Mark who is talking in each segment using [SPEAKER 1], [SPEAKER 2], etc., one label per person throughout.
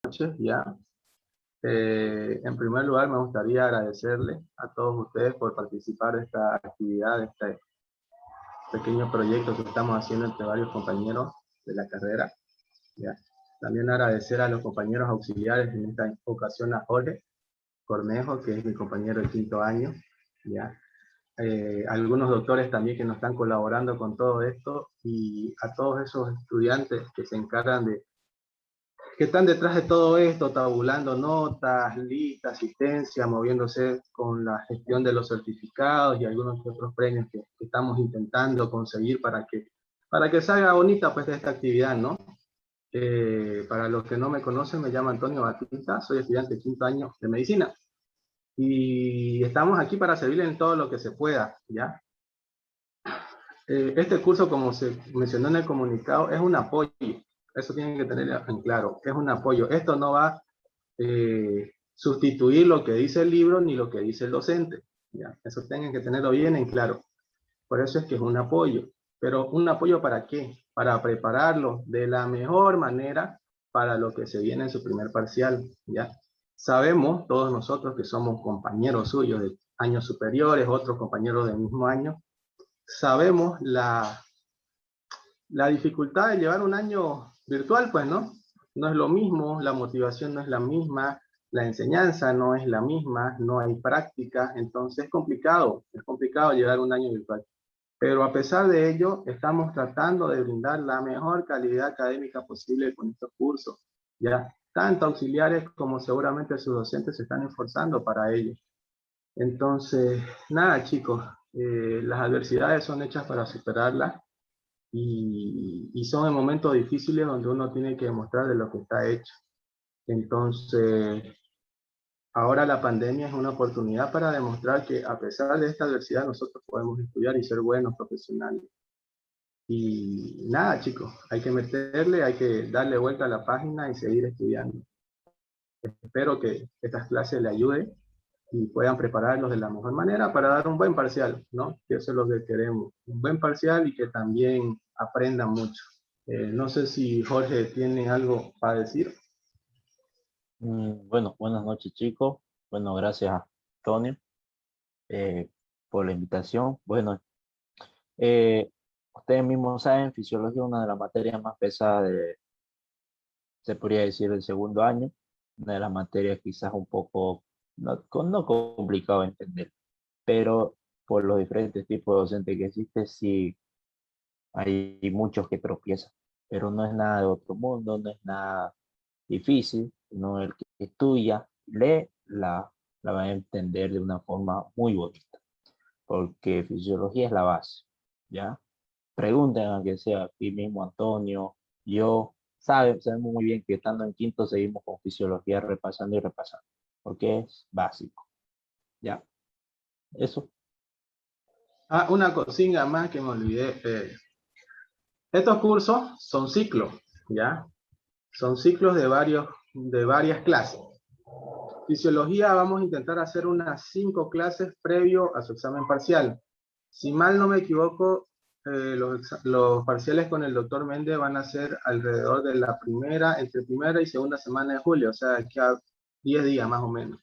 [SPEAKER 1] noches, ya. En primer lugar, me gustaría agradecerle a todos ustedes por participar de esta actividad, de este pequeño proyecto que estamos haciendo entre varios compañeros de la carrera, ya. También agradecer a los compañeros auxiliares, en esta ocasión a Jorge Cornejo, que es mi compañero de quinto año, ya. Algunos doctores también que nos están colaborando con todo esto, y a todos esos estudiantes que se encargan de, que están detrás de todo esto, tabulando notas, listas, asistencia, moviéndose con la gestión de los certificados y algunos otros premios que estamos intentando conseguir para que salga bonita pues esta actividad, ¿no? Para los que no me conocen, me llamo Antonio Batista, soy estudiante de quinto año de medicina y estamos aquí para servirle en todo lo que se pueda, ¿ya? Este curso, como se mencionó en el comunicado, es un apoyo. Eso tienen que tener en claro, es un apoyo. Esto no va a sustituir lo que dice el libro ni lo que dice el docente, ¿ya? Eso tienen que tenerlo bien en claro. Por eso es que es un apoyo. Pero ¿un apoyo para qué? Para prepararlo de la mejor manera para lo que se viene en su primer parcial, ¿ya? Sabemos todos nosotros que somos compañeros suyos de años superiores, otros compañeros del mismo año, sabemos la dificultad de llevar un año virtual, pues, ¿no? No es lo mismo, la motivación no es la misma, la enseñanza no es la misma, no hay práctica, entonces es complicado llevar un año virtual. Pero a pesar de ello, estamos tratando de brindar la mejor calidad académica posible con estos cursos, ¿ya? Tanto auxiliares como seguramente sus docentes se están esforzando para ello. Entonces, nada, chicos, las adversidades son hechas para superarlas, y son en momentos difíciles donde uno tiene que demostrar de lo que está hecho. Entonces, ahora la pandemia es una oportunidad para demostrar que a pesar de esta adversidad nosotros podemos estudiar y ser buenos profesionales. Y nada, chicos, hay que meterle, hay que darle vuelta a la página y seguir estudiando. Espero que estas clases le ayuden y puedan prepararlos de la mejor manera para dar un buen parcial, ¿no? Que eso es lo que queremos, un buen parcial y que también aprendan mucho. No sé si Jorge tiene algo para decir.
[SPEAKER 2] Bueno, buenas noches, chicos. Bueno, gracias, Antonio, por la invitación. Bueno, ustedes mismos saben, fisiología es una de las materias más pesadas se podría decir, del segundo año. Una de las materias quizás un poco, no complicado de entender, pero por los diferentes tipos de docentes que existen, sí hay muchos que tropiezan. Pero no es nada de otro mundo, no es nada difícil, sino el que estudia, lee, la va a entender de una forma muy bonita, porque fisiología es la base, ¿ya? Pregunten a que sea aquí mismo Antonio, yo, sabemos muy bien que estando en quinto seguimos con fisiología repasando y repasando, porque es básico, ¿ya? Eso.
[SPEAKER 1] Ah, una cosita más que me olvidé. Estos cursos son ciclos, ¿ya? Son ciclos de varias clases. Fisiología vamos a intentar hacer unas 5 clases previo a su examen parcial. Si mal no me equivoco, los parciales con el doctor Méndez van a ser alrededor de entre primera y segunda semana de julio, o sea, aquí a 10 días más o menos.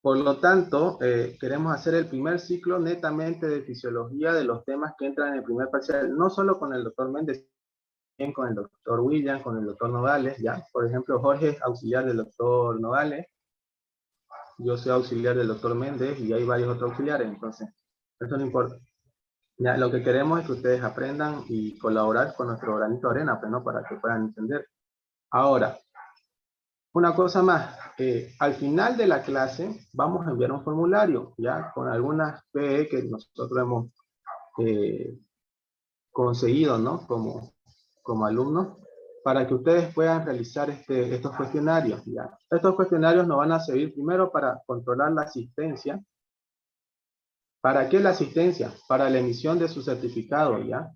[SPEAKER 1] Por lo tanto, queremos hacer el primer ciclo netamente de fisiología de los temas que entran en el primer parcial, no solo con el doctor Méndez, también con el doctor William, con el doctor Nogales, ¿ya? Por ejemplo, Jorge es auxiliar del doctor Nogales, yo soy auxiliar del doctor Méndez y hay varios otros auxiliares, entonces, eso no importa. Ya, lo que queremos es que ustedes aprendan y colaborar con nuestro granito de arena, pues, ¿no? Para que puedan entender. Ahora, una cosa más, al final de la clase vamos a enviar un formulario, ya, con algunas PE que nosotros hemos conseguido, ¿no? Como alumnos, para que ustedes puedan realizar estos cuestionarios, ya. Estos cuestionarios nos van a servir primero para controlar la asistencia. ¿Para qué la asistencia? Para la emisión de su certificado, ¿ya?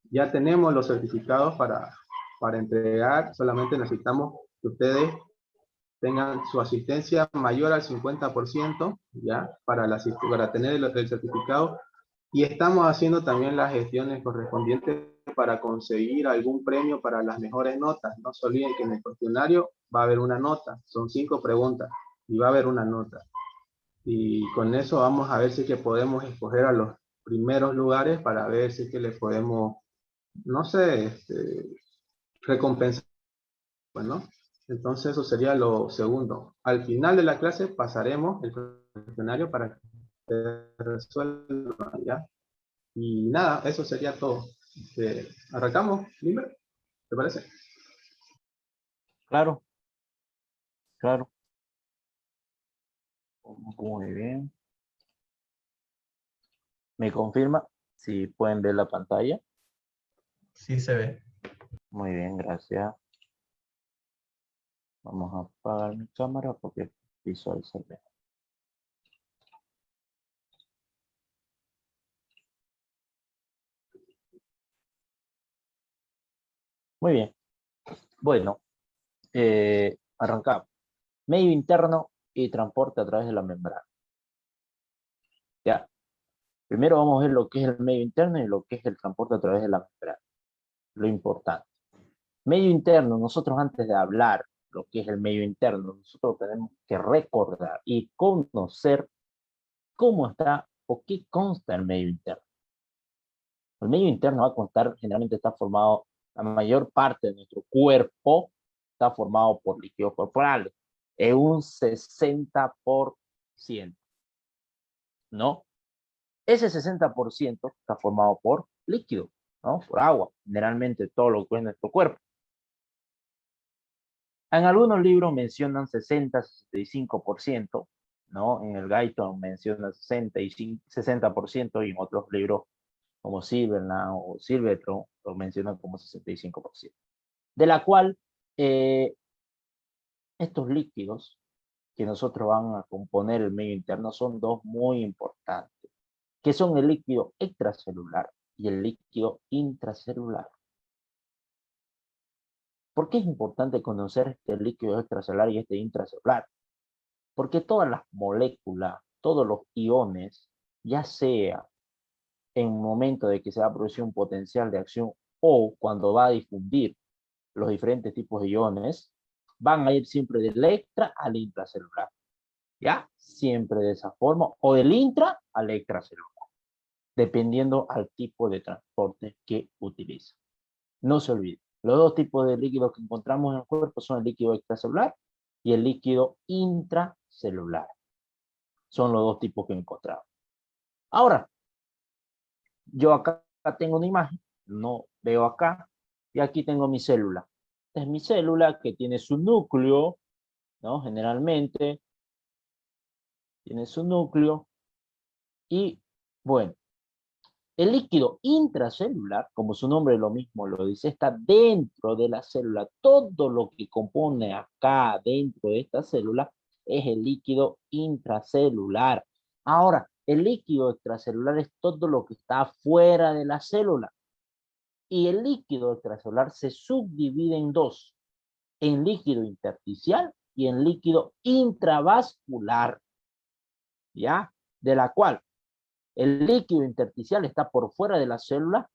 [SPEAKER 1] Ya tenemos los certificados para entregar, solamente necesitamos que ustedes tengan su asistencia mayor al 50%, ¿ya? Para tener el certificado, y estamos haciendo también las gestiones correspondientes para conseguir algún premio para las mejores notas. No se olviden que en el cuestionario va a haber una nota. Son 5 preguntas y va a haber una nota. Y con eso vamos a ver si que podemos escoger a los primeros lugares para ver si que le podemos, no sé, recompensar, ¿no? Entonces eso sería lo segundo. Al final de la clase pasaremos el cuestionario para que resuelvan, ¿ya? Y nada, eso sería todo. ¿Arrancamos, Limber? ¿Te parece?
[SPEAKER 2] Claro, claro. Muy bien. ¿Me confirma si pueden ver la pantalla?
[SPEAKER 3] Sí se ve.
[SPEAKER 2] Muy bien, gracias. Vamos a apagar mi cámara porque visualizar mejor. Muy bien. Bueno, arrancamos. Medio interno y transporte a través de la membrana. Ya. Primero vamos a ver lo que es el medio interno y lo que es el transporte a través de la membrana. Lo importante. Medio interno, nosotros antes de hablar lo que es el medio interno, nosotros tenemos que recordar y conocer cómo está o qué consta el medio interno. El medio interno va a constar, generalmente está formado, la mayor parte de nuestro cuerpo está formado por líquidos corporales, en un 60%, ¿no? Ese 60% está formado por líquido, ¿no? Por agua, generalmente todo lo que es nuestro cuerpo. En algunos libros mencionan 60-65%, ¿no? En el Guyton menciona 60% y en otros libros como Silverland o Silvertron lo mencionan como 65%. De la cual estos líquidos que nosotros van a componer el medio interno son dos muy importantes, que son el líquido extracelular y el líquido intracelular. ¿Por qué es importante conocer este líquido extracelular y este intracelular? Porque todas las moléculas, todos los iones, ya sea en un momento de que se va a producir un potencial de acción o cuando va a difundir los diferentes tipos de iones, van a ir siempre del extra al intracelular. ¿Ya? Siempre de esa forma, o del intra al extracelular, dependiendo al tipo de transporte que utiliza. No se olvide, los dos tipos de líquidos que encontramos en el cuerpo son el líquido extracelular y el líquido intracelular. Son los dos tipos que encontramos. Ahora, yo acá tengo una imagen, no veo acá, y aquí tengo mi célula. Esta es mi célula que tiene su núcleo, ¿no? Generalmente tiene su núcleo y, bueno, el líquido intracelular, como su nombre lo mismo lo dice, está dentro de la célula. Todo lo que compone acá dentro de esta célula es el líquido intracelular. Ahora, el líquido extracelular es todo lo que está fuera de la célula. Y el líquido extracelular se subdivide en dos, en líquido intersticial y en líquido intravascular, ¿ya? De la cual el líquido intersticial está por fuera de la célula,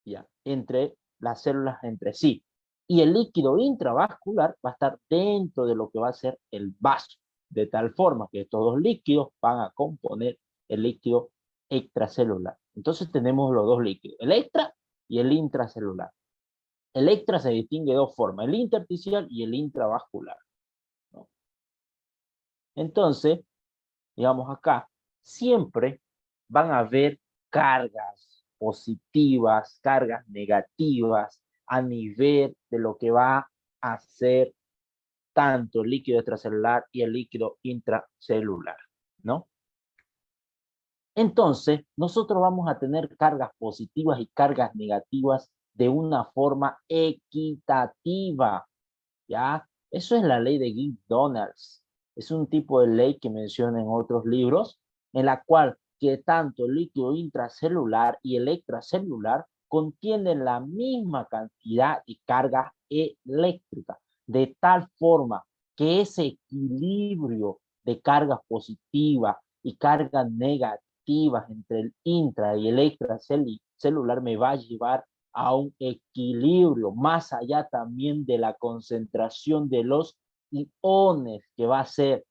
[SPEAKER 2] ¿ya? Entre las células entre sí. Y el líquido intravascular va a estar dentro de lo que va a ser el vaso, de tal forma que estos dos líquidos van a componer el líquido extracelular. Entonces tenemos los dos líquidos, el extra y el intracelular. El extra se distingue de dos formas, el intersticial y el intravascular, ¿no? Entonces, digamos acá, siempre van a haber cargas positivas, cargas negativas a nivel de lo que va a ser tanto el líquido extracelular y el líquido intracelular, ¿no? Entonces, nosotros vamos a tener cargas positivas y cargas negativas de una forma equitativa, ¿ya? Eso es la ley de Gibbs-Donalds. Es un tipo de ley que menciona en otros libros, en la cual que tanto el líquido intracelular y el extracelular contienen la misma cantidad de carga eléctrica, de tal forma que ese equilibrio de cargas positivas y cargas negativas entre el intra y el extracelular me va a llevar a un equilibrio, más allá también de la concentración de los iones, que va a ser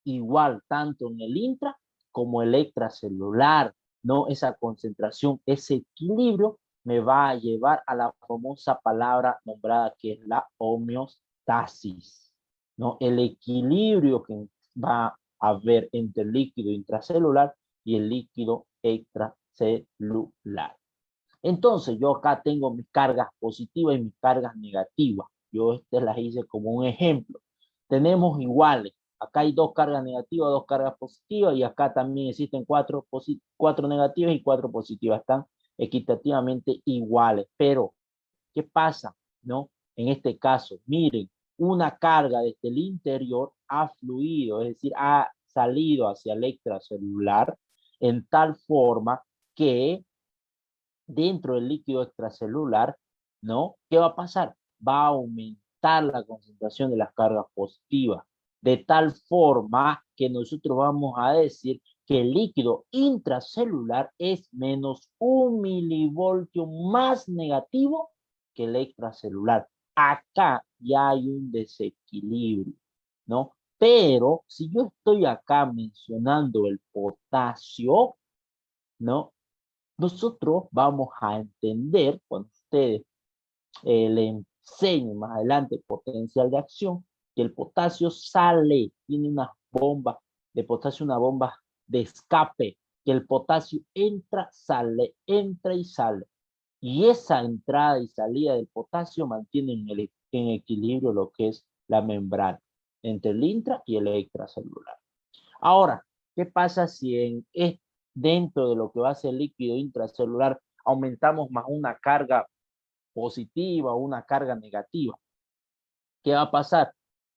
[SPEAKER 2] igual tanto en el intra como el extracelular, ¿no? Esa concentración, ese equilibrio me va a llevar a la famosa palabra nombrada que es la homeostasis, ¿no? El equilibrio que va a haber entre el líquido intracelular y el líquido extracelular. Entonces, yo acá tengo mis cargas positivas y mis cargas negativas. Yo estas las hice como un ejemplo. Tenemos iguales. Acá hay 2 cargas negativas, 2 cargas positivas, y acá también existen 4 negativas y 4 positivas. Están equitativamente iguales. Pero, ¿qué pasa? ¿No? En este caso, miren, una carga desde el interior ha fluido, es decir, ha salido hacia el extracelular en tal forma que dentro del líquido extracelular, ¿no? ¿Qué va a pasar? Va a aumentar la concentración de las cargas positivas, de tal forma que nosotros vamos a decir que el líquido intracelular es menos 1 milivoltio más negativo que el extracelular. Acá ya hay un desequilibrio, ¿no? Pero si yo estoy acá mencionando el potasio, ¿no? Nosotros vamos a entender, cuando ustedes le enseñen más adelante potencial de acción, que el potasio sale, tiene una bomba de potasio, una bomba de escape, que el potasio entra, sale, entra y sale. Y esa entrada y salida del potasio mantiene en equilibrio lo que es la membrana entre el intra y el extracelular. Ahora, ¿qué pasa si dentro de lo que va a ser líquido intracelular aumentamos más una carga positiva o una carga negativa? ¿Qué va a pasar?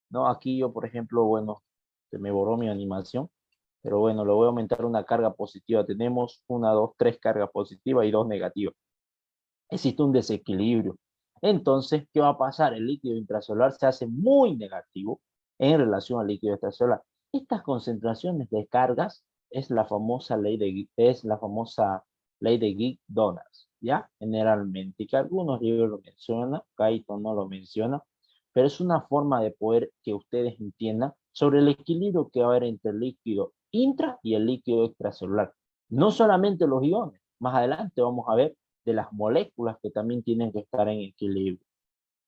[SPEAKER 2] No, aquí yo, por ejemplo, bueno, se me borró mi animación, pero bueno, le voy a aumentar una carga positiva. Tenemos 1, 2, 3 cargas positivas y 2 negativas. Existe un desequilibrio. Entonces, ¿qué va a pasar? El líquido intracelular se hace muy negativo en relación al líquido extracelular. Estas concentraciones de cargas es la famosa ley de Gibbs-Donner, ¿ya? Generalmente, que algunos libros lo mencionan, Guyton no lo menciona, pero es una forma de poder que ustedes entiendan sobre el equilibrio que va a haber entre el líquido intra y el líquido extracelular. No solamente los iones, más adelante vamos a ver de las moléculas que también tienen que estar en equilibrio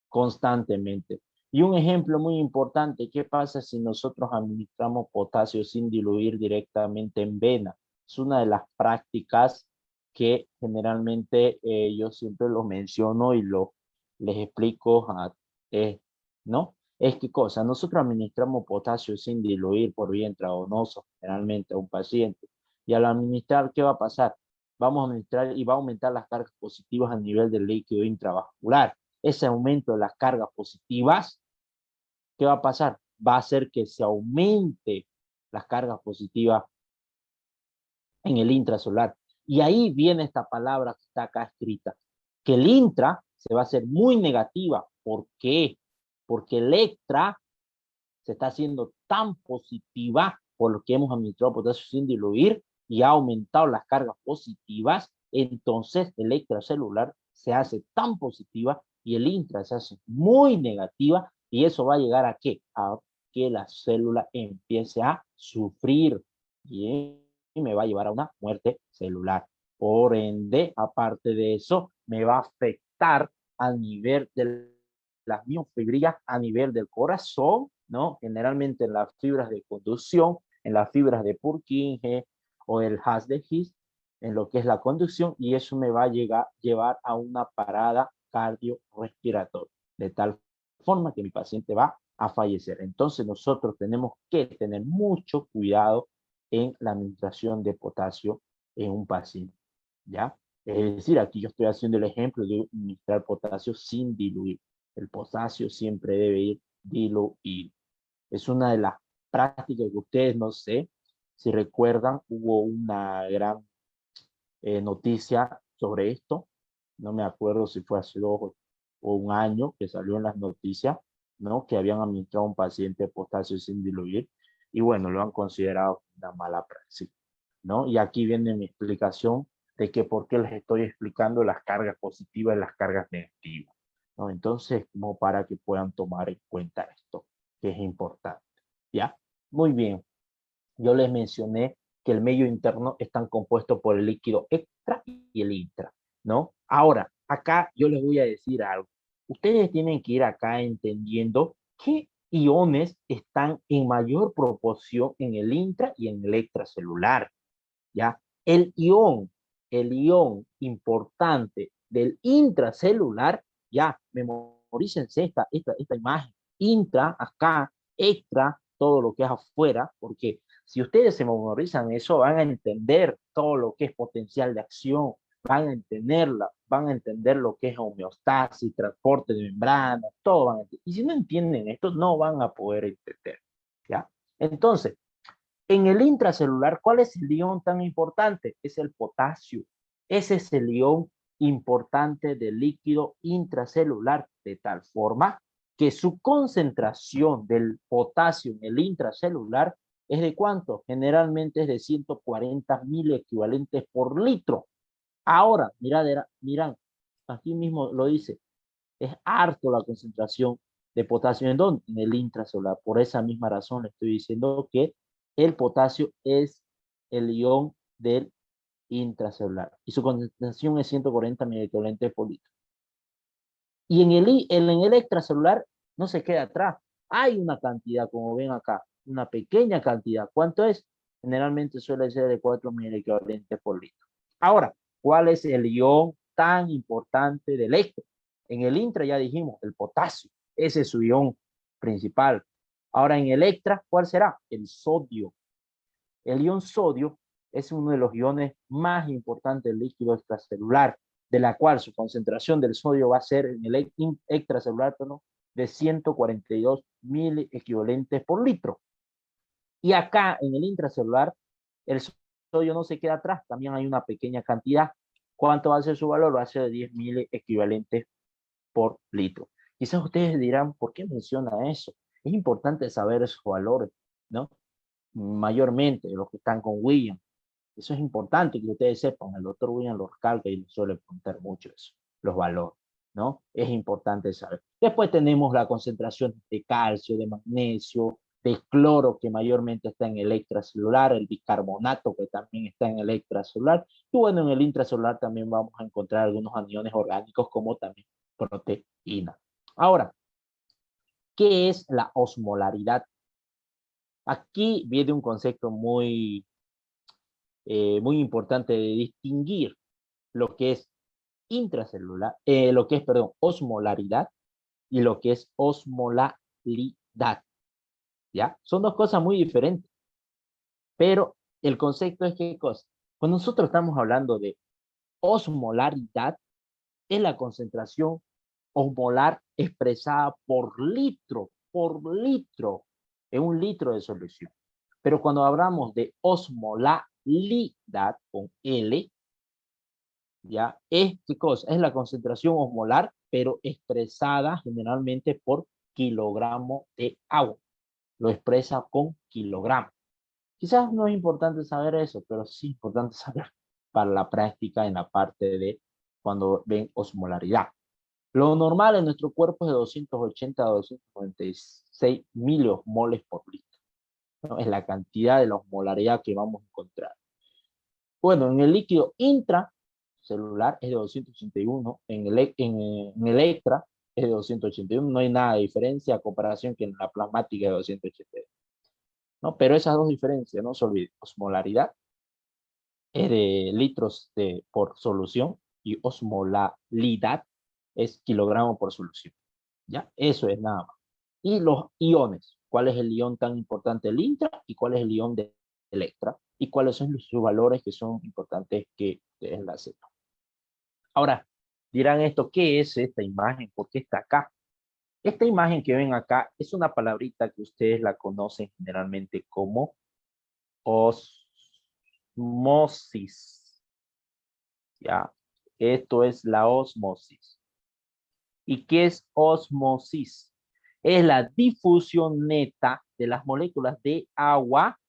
[SPEAKER 2] constantemente. Y un ejemplo muy importante, ¿qué pasa si nosotros administramos potasio sin diluir directamente en vena? Es una de las prácticas que generalmente yo siempre lo menciono y les explico, ¿no? Es que cosa, nosotros administramos potasio sin diluir por vía intravenosa generalmente a un paciente. Y al administrar, ¿qué va a pasar? Vamos a administrar y va a aumentar las cargas positivas a nivel del líquido intravascular. Ese aumento de las cargas positivas, ¿qué va a pasar? Va a hacer que se aumente las cargas positivas en el intracelular. Y ahí viene esta palabra que está acá escrita, que el intra se va a hacer muy negativa. ¿Por qué? Porque el extra se está haciendo tan positiva por lo que hemos administrado potasio sin diluir y ha aumentado las cargas positivas, entonces el extracelular se hace tan positiva y el intra se hace muy negativa, y eso va a llegar a ¿qué? A que la célula empiece a sufrir y me va a llevar a una muerte celular. Por ende, aparte de eso, me va a afectar a nivel de las miofibrillas, a nivel del corazón, ¿no? Generalmente en las fibras de conducción, en las fibras de Purkinje o el Haz de His, en lo que es la conducción, y eso me va a llevar a una parada cardiorrespiratoria, de tal forma que mi paciente va a fallecer. Entonces nosotros tenemos que tener mucho cuidado en la administración de potasio en un paciente, ¿ya? Es decir, aquí yo estoy haciendo el ejemplo de administrar potasio sin diluir. El potasio siempre debe ir diluido. Es una de las prácticas que ustedes, no sé si recuerdan, hubo una gran noticia sobre esto. No me acuerdo si fue hace 2 o 1 año que salió en las noticias, ¿no? Que habían administrado a un paciente potasio sin diluir y bueno, lo han considerado una mala praxis, ¿no? Y aquí viene mi explicación de que por qué les estoy explicando las cargas positivas y las cargas negativas, ¿no? Entonces, como para que puedan tomar en cuenta esto, que es importante, ¿ya? Muy bien. Yo les mencioné que el medio interno está compuesto por el líquido extra y el intra, ¿no? Ahora, acá yo les voy a decir algo. Ustedes tienen que ir acá entendiendo qué iones están en mayor proporción en el intra y en el extracelular, ¿ya? El ion importante del intracelular, ya, memorícense esta imagen, intra acá, extra, todo lo que es afuera, porque si ustedes se memorizan eso, van a entender todo lo que es potencial de acción, van a entender lo que es homeostasis, transporte de membrana, todo van a entender. Y si no entienden esto, no van a poder entender, ¿ya? Entonces, en el intracelular, ¿cuál es el ion tan importante? Es el potasio. Ese es el ion importante del líquido intracelular, de tal forma que su concentración del potasio en el intracelular es de ¿cuánto? Generalmente es de 140.000 equivalentes por litro. Ahora, miran, aquí mismo lo dice, es harto la concentración de potasio. ¿En dónde? En el intracelular. Por esa misma razón le estoy diciendo que el potasio es el ion del intracelular y su concentración es 140 miliequivalentes por litro. Y en el extracelular no se queda atrás. Hay una cantidad, como ven acá, una pequeña cantidad. ¿Cuánto es? Generalmente suele ser de 4 miliequivalentes por litro. Ahora, ¿cuál es el ion tan importante del extra? En el intra ya dijimos, el potasio. Ese es su ion principal. Ahora en el extra, ¿cuál será? El sodio. El ion sodio es uno de los iones más importantes del líquido extracelular, de la cual su concentración del sodio va a ser en el extracelular de 142.000 equivalentes por litro. Y acá en el intracelular, el sodio no se queda atrás, también hay una pequeña cantidad. ¿Cuánto va a ser su valor? Va a ser de 10.000 equivalentes por litro. Quizás ustedes dirán, ¿por qué menciona eso? Es importante saber esos valores, ¿no? Mayormente los que están con William. Eso es importante que ustedes sepan. El doctor William lo recalca y suele preguntar mucho eso, los valores, ¿no? Es importante saber. Después tenemos la concentración de calcio, de magnesio, de cloro, que mayormente está en el extracelular, el bicarbonato, que también está en el extracelular. Y bueno, en el intracelular también vamos a encontrar algunos aniones orgánicos, como también proteína. Ahora, ¿qué es la osmolaridad? Aquí viene un concepto muy importante de distinguir lo que es intracelular, perdón, osmolaridad y lo que es osmolalidad, ¿ya? Son dos cosas muy diferentes, pero el concepto es ¿qué cosa? Cuando nosotros estamos hablando de osmolaridad, es la concentración osmolar expresada por litro, en un litro de solución. Pero cuando hablamos de osmolalidad con L, ¿ya? ¿Qué cosa? Es la concentración osmolar, pero expresada generalmente por kilogramo de agua. Lo expresa con kilogramo. Quizás no es importante saber eso, pero sí es importante saber para la práctica en la parte de cuando ven osmolaridad. Lo normal en nuestro cuerpo es de 280 a 296 miliosmoles por litro, ¿no? Es la cantidad de la osmolaridad que vamos a encontrar. Bueno, en el líquido intracelular es de 281, en el extra es de 281, no hay nada de diferencia a comparación que en la plasmática de 282, ¿no? Pero esas dos diferencias, no se olviden, osmolaridad es de litros por solución y osmolalidad es kilogramo por solución, ¿ya? Eso es nada más. Y los iones, ¿cuál es el ion tan importante del intra y cuál es el ion del extra? Y cuáles son sus valores que son importantes que ustedes la sepan. Ahora, dirán esto, ¿qué es esta imagen? ¿Por qué está acá? Esta imagen que ven acá es una palabrita que ustedes la conocen generalmente como osmosis. ¿Ya? Esto es la osmosis. ¿Y qué es osmosis? Es la difusión neta de las moléculas de agua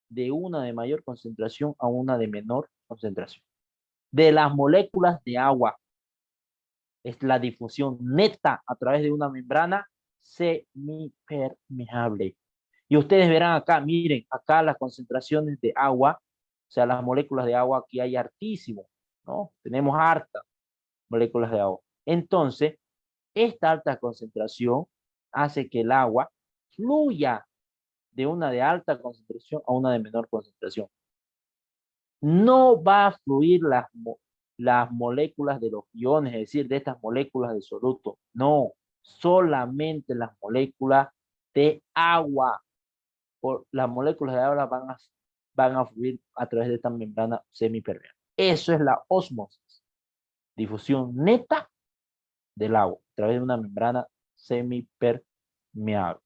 [SPEAKER 2] de una de mayor concentración a una de menor concentración. de las moléculas de agua. Es la difusión neta a través de una membrana semipermeable. Y ustedes verán acá, miren, acá las concentraciones de agua, o sea, las moléculas de agua, aquí hay hartísimo, ¿no? Tenemos hartas moléculas de agua. Entonces, esta alta concentración hace que el agua fluya de una de alta concentración a una de menor concentración. No va a fluir las moléculas de los iones, es decir, de estas moléculas de soluto. No, solamente las moléculas de agua. Las moléculas de agua van a fluir a través de esta membrana semipermeable. Eso es la ósmosis. Difusión neta del agua a través de una membrana semipermeable.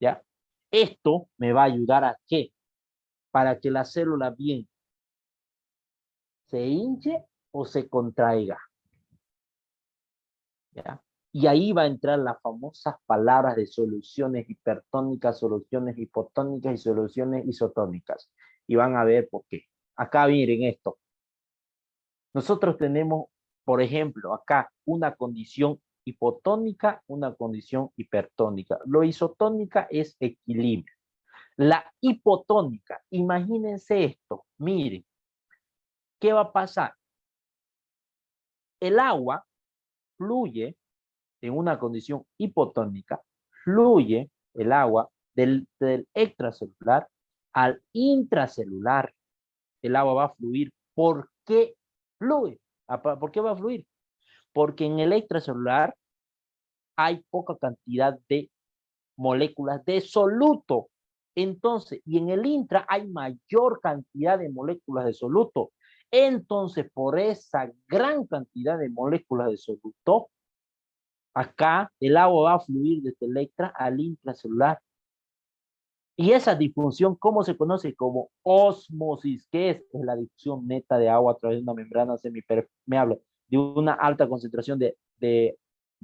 [SPEAKER 2] ¿Ya? Esto me va a ayudar a ¿qué? Para que la célula bien se hinche o se contraiga. ¿Ya? Y ahí va a entrar las famosas palabras de soluciones hipertónicas, soluciones hipotónicas y soluciones isotónicas. Y van a ver por qué. Acá miren esto. Nosotros tenemos, por ejemplo, acá una condición hipotónica, una condición hipertónica. Lo isotónica es equilibrio. La hipotónica, imagínense esto, miren, ¿qué va a pasar? El agua fluye en una condición hipotónica, fluye el agua del extracelular al intracelular. El agua va a fluir. ¿Por qué fluye? ¿Por qué va a fluir? Porque en el extracelular hay poca cantidad de moléculas de soluto. Entonces, y en el intra hay mayor cantidad de moléculas de soluto. Entonces, por esa gran cantidad de moléculas de soluto, acá el agua va a fluir desde el extra al intracelular. Y esa difusión, ¿cómo se conoce? Como ósmosis, que es la difusión neta de agua a través de una membrana semipermeable, de una alta concentración de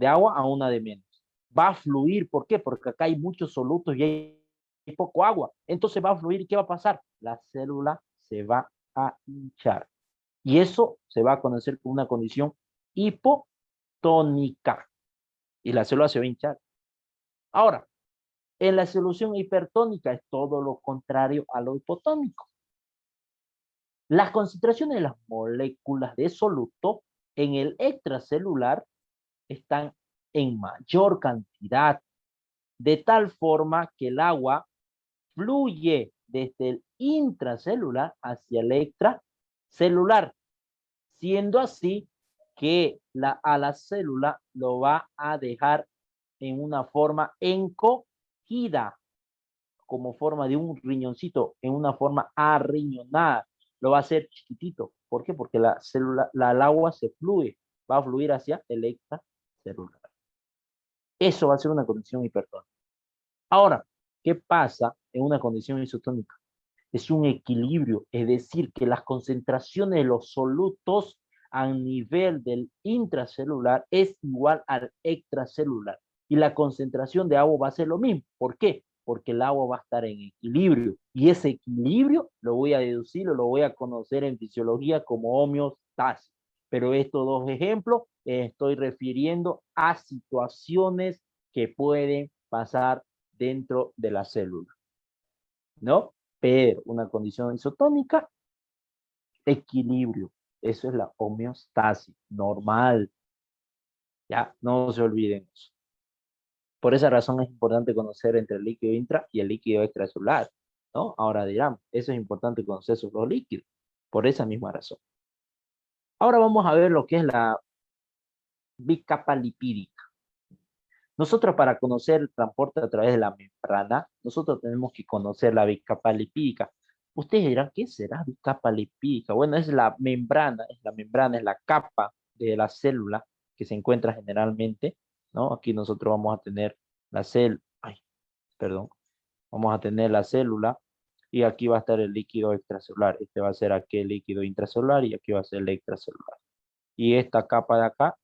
[SPEAKER 2] agua a una de menos. Va a fluir, ¿por qué? Porque acá hay muchos solutos y hay poco agua. Entonces va a fluir, ¿y qué va a pasar? La célula se va a hinchar. Y eso se va a conocer como una condición hipotónica. Y la célula se va a hinchar. Ahora, en la solución hipertónica es todo lo contrario a lo hipotónico. Las concentraciones de las moléculas de soluto en el extracelular están en mayor cantidad, de tal forma que el agua fluye desde el intracelular hacia el extracelular, siendo así que a la célula lo va a dejar en una forma encogida, como forma de un riñoncito, en una forma arriñonada. Lo va a hacer chiquitito. ¿Por qué? Porque la célula, el agua se fluye, va a fluir hacia el extracelular. Eso va a ser una condición hipertónica. Ahora, ¿qué pasa en una condición isotónica? Es un equilibrio, es decir, que las concentraciones de los solutos a nivel del intracelular es igual al extracelular. Y la concentración de agua va a ser lo mismo. ¿Por qué? Porque el agua va a estar en equilibrio. Y ese equilibrio lo voy a deducir o lo voy a conocer en fisiología como homeostasis. Pero estos dos ejemplos estoy refiriendo a situaciones que pueden pasar dentro de la célula, ¿no? Pero una condición isotónica, equilibrio. Eso es la homeostasis normal. Ya, no se olviden eso. Por esa razón es importante conocer entre el líquido intra y el líquido extracelular, ¿no? Ahora dirán, eso es importante conocer sobre los líquidos, por esa misma razón. Ahora vamos a ver lo que es la bicapa lipídica. Nosotros para conocer el transporte a través de la membrana, nosotros tenemos que conocer la bicapa lipídica. Ustedes dirán, ¿qué será bicapa lipídica? Bueno, es la membrana, es la capa de la célula que se encuentra generalmente, ¿no? Aquí nosotros vamos a tener la célula, perdón, vamos a tener la célula y aquí va a estar el líquido extracelular. Este va a ser aquel líquido intracelular y aquí va a ser el extracelular. Y esta capa de acá,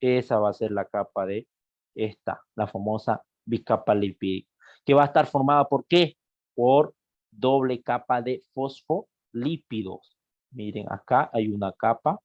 [SPEAKER 2] esa va a ser la capa de esta, la famosa bicapa lipídica, que va a estar formada ¿por qué? Por doble capa de fosfolípidos. Miren, acá hay una capa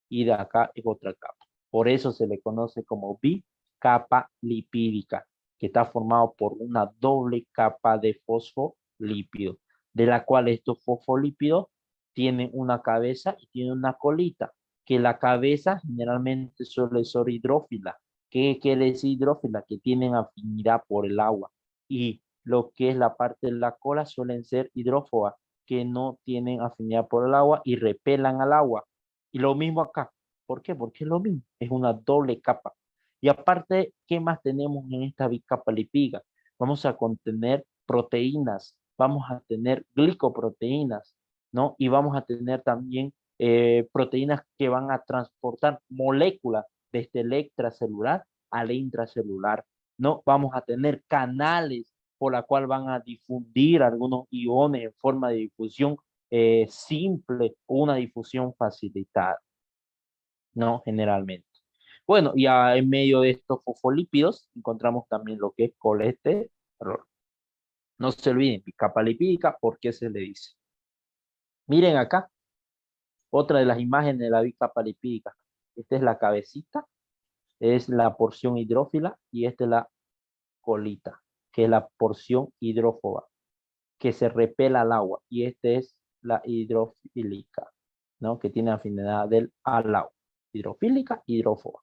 [SPEAKER 2] y de acá es otra capa. Por eso se le conoce como bicapa lipídica, que está formado por una doble capa de fosfolípidos, de la cual estos fosfolípidos tienen una cabeza y tienen una colita, que la cabeza generalmente suele ser hidrófila. ¿Qué quiere decir hidrófila? Que tienen afinidad por el agua. Y lo que es la parte de la cola suelen ser hidrófobas, que no tienen afinidad por el agua y repelan al agua. Y lo mismo acá. ¿Por qué? Porque es lo mismo. Es una doble capa. Y aparte, ¿qué más tenemos en esta bicapa lipídica? Vamos a contener proteínas, vamos a tener glicoproteínas, ¿no? Y vamos a tener también proteínas que van a transportar moléculas desde el extracelular al intracelular, ¿no? Vamos a tener canales por la cual van a difundir algunos iones en forma de difusión simple o una difusión facilitada, ¿no? Generalmente. Bueno, y en medio de estos fosfolípidos encontramos también lo que es colesterol. No se olviden, capa lipídica, ¿por qué se le dice? Miren acá, otra de las imágenes de la bicapa lipídica. Esta es la cabecita, es la porción hidrófila y esta es la colita, que es la porción hidrófoba, que se repela al agua. Y esta es la hidrofílica, ¿no? Que tiene afinidad al agua. Hidrofílica, hidrófoba.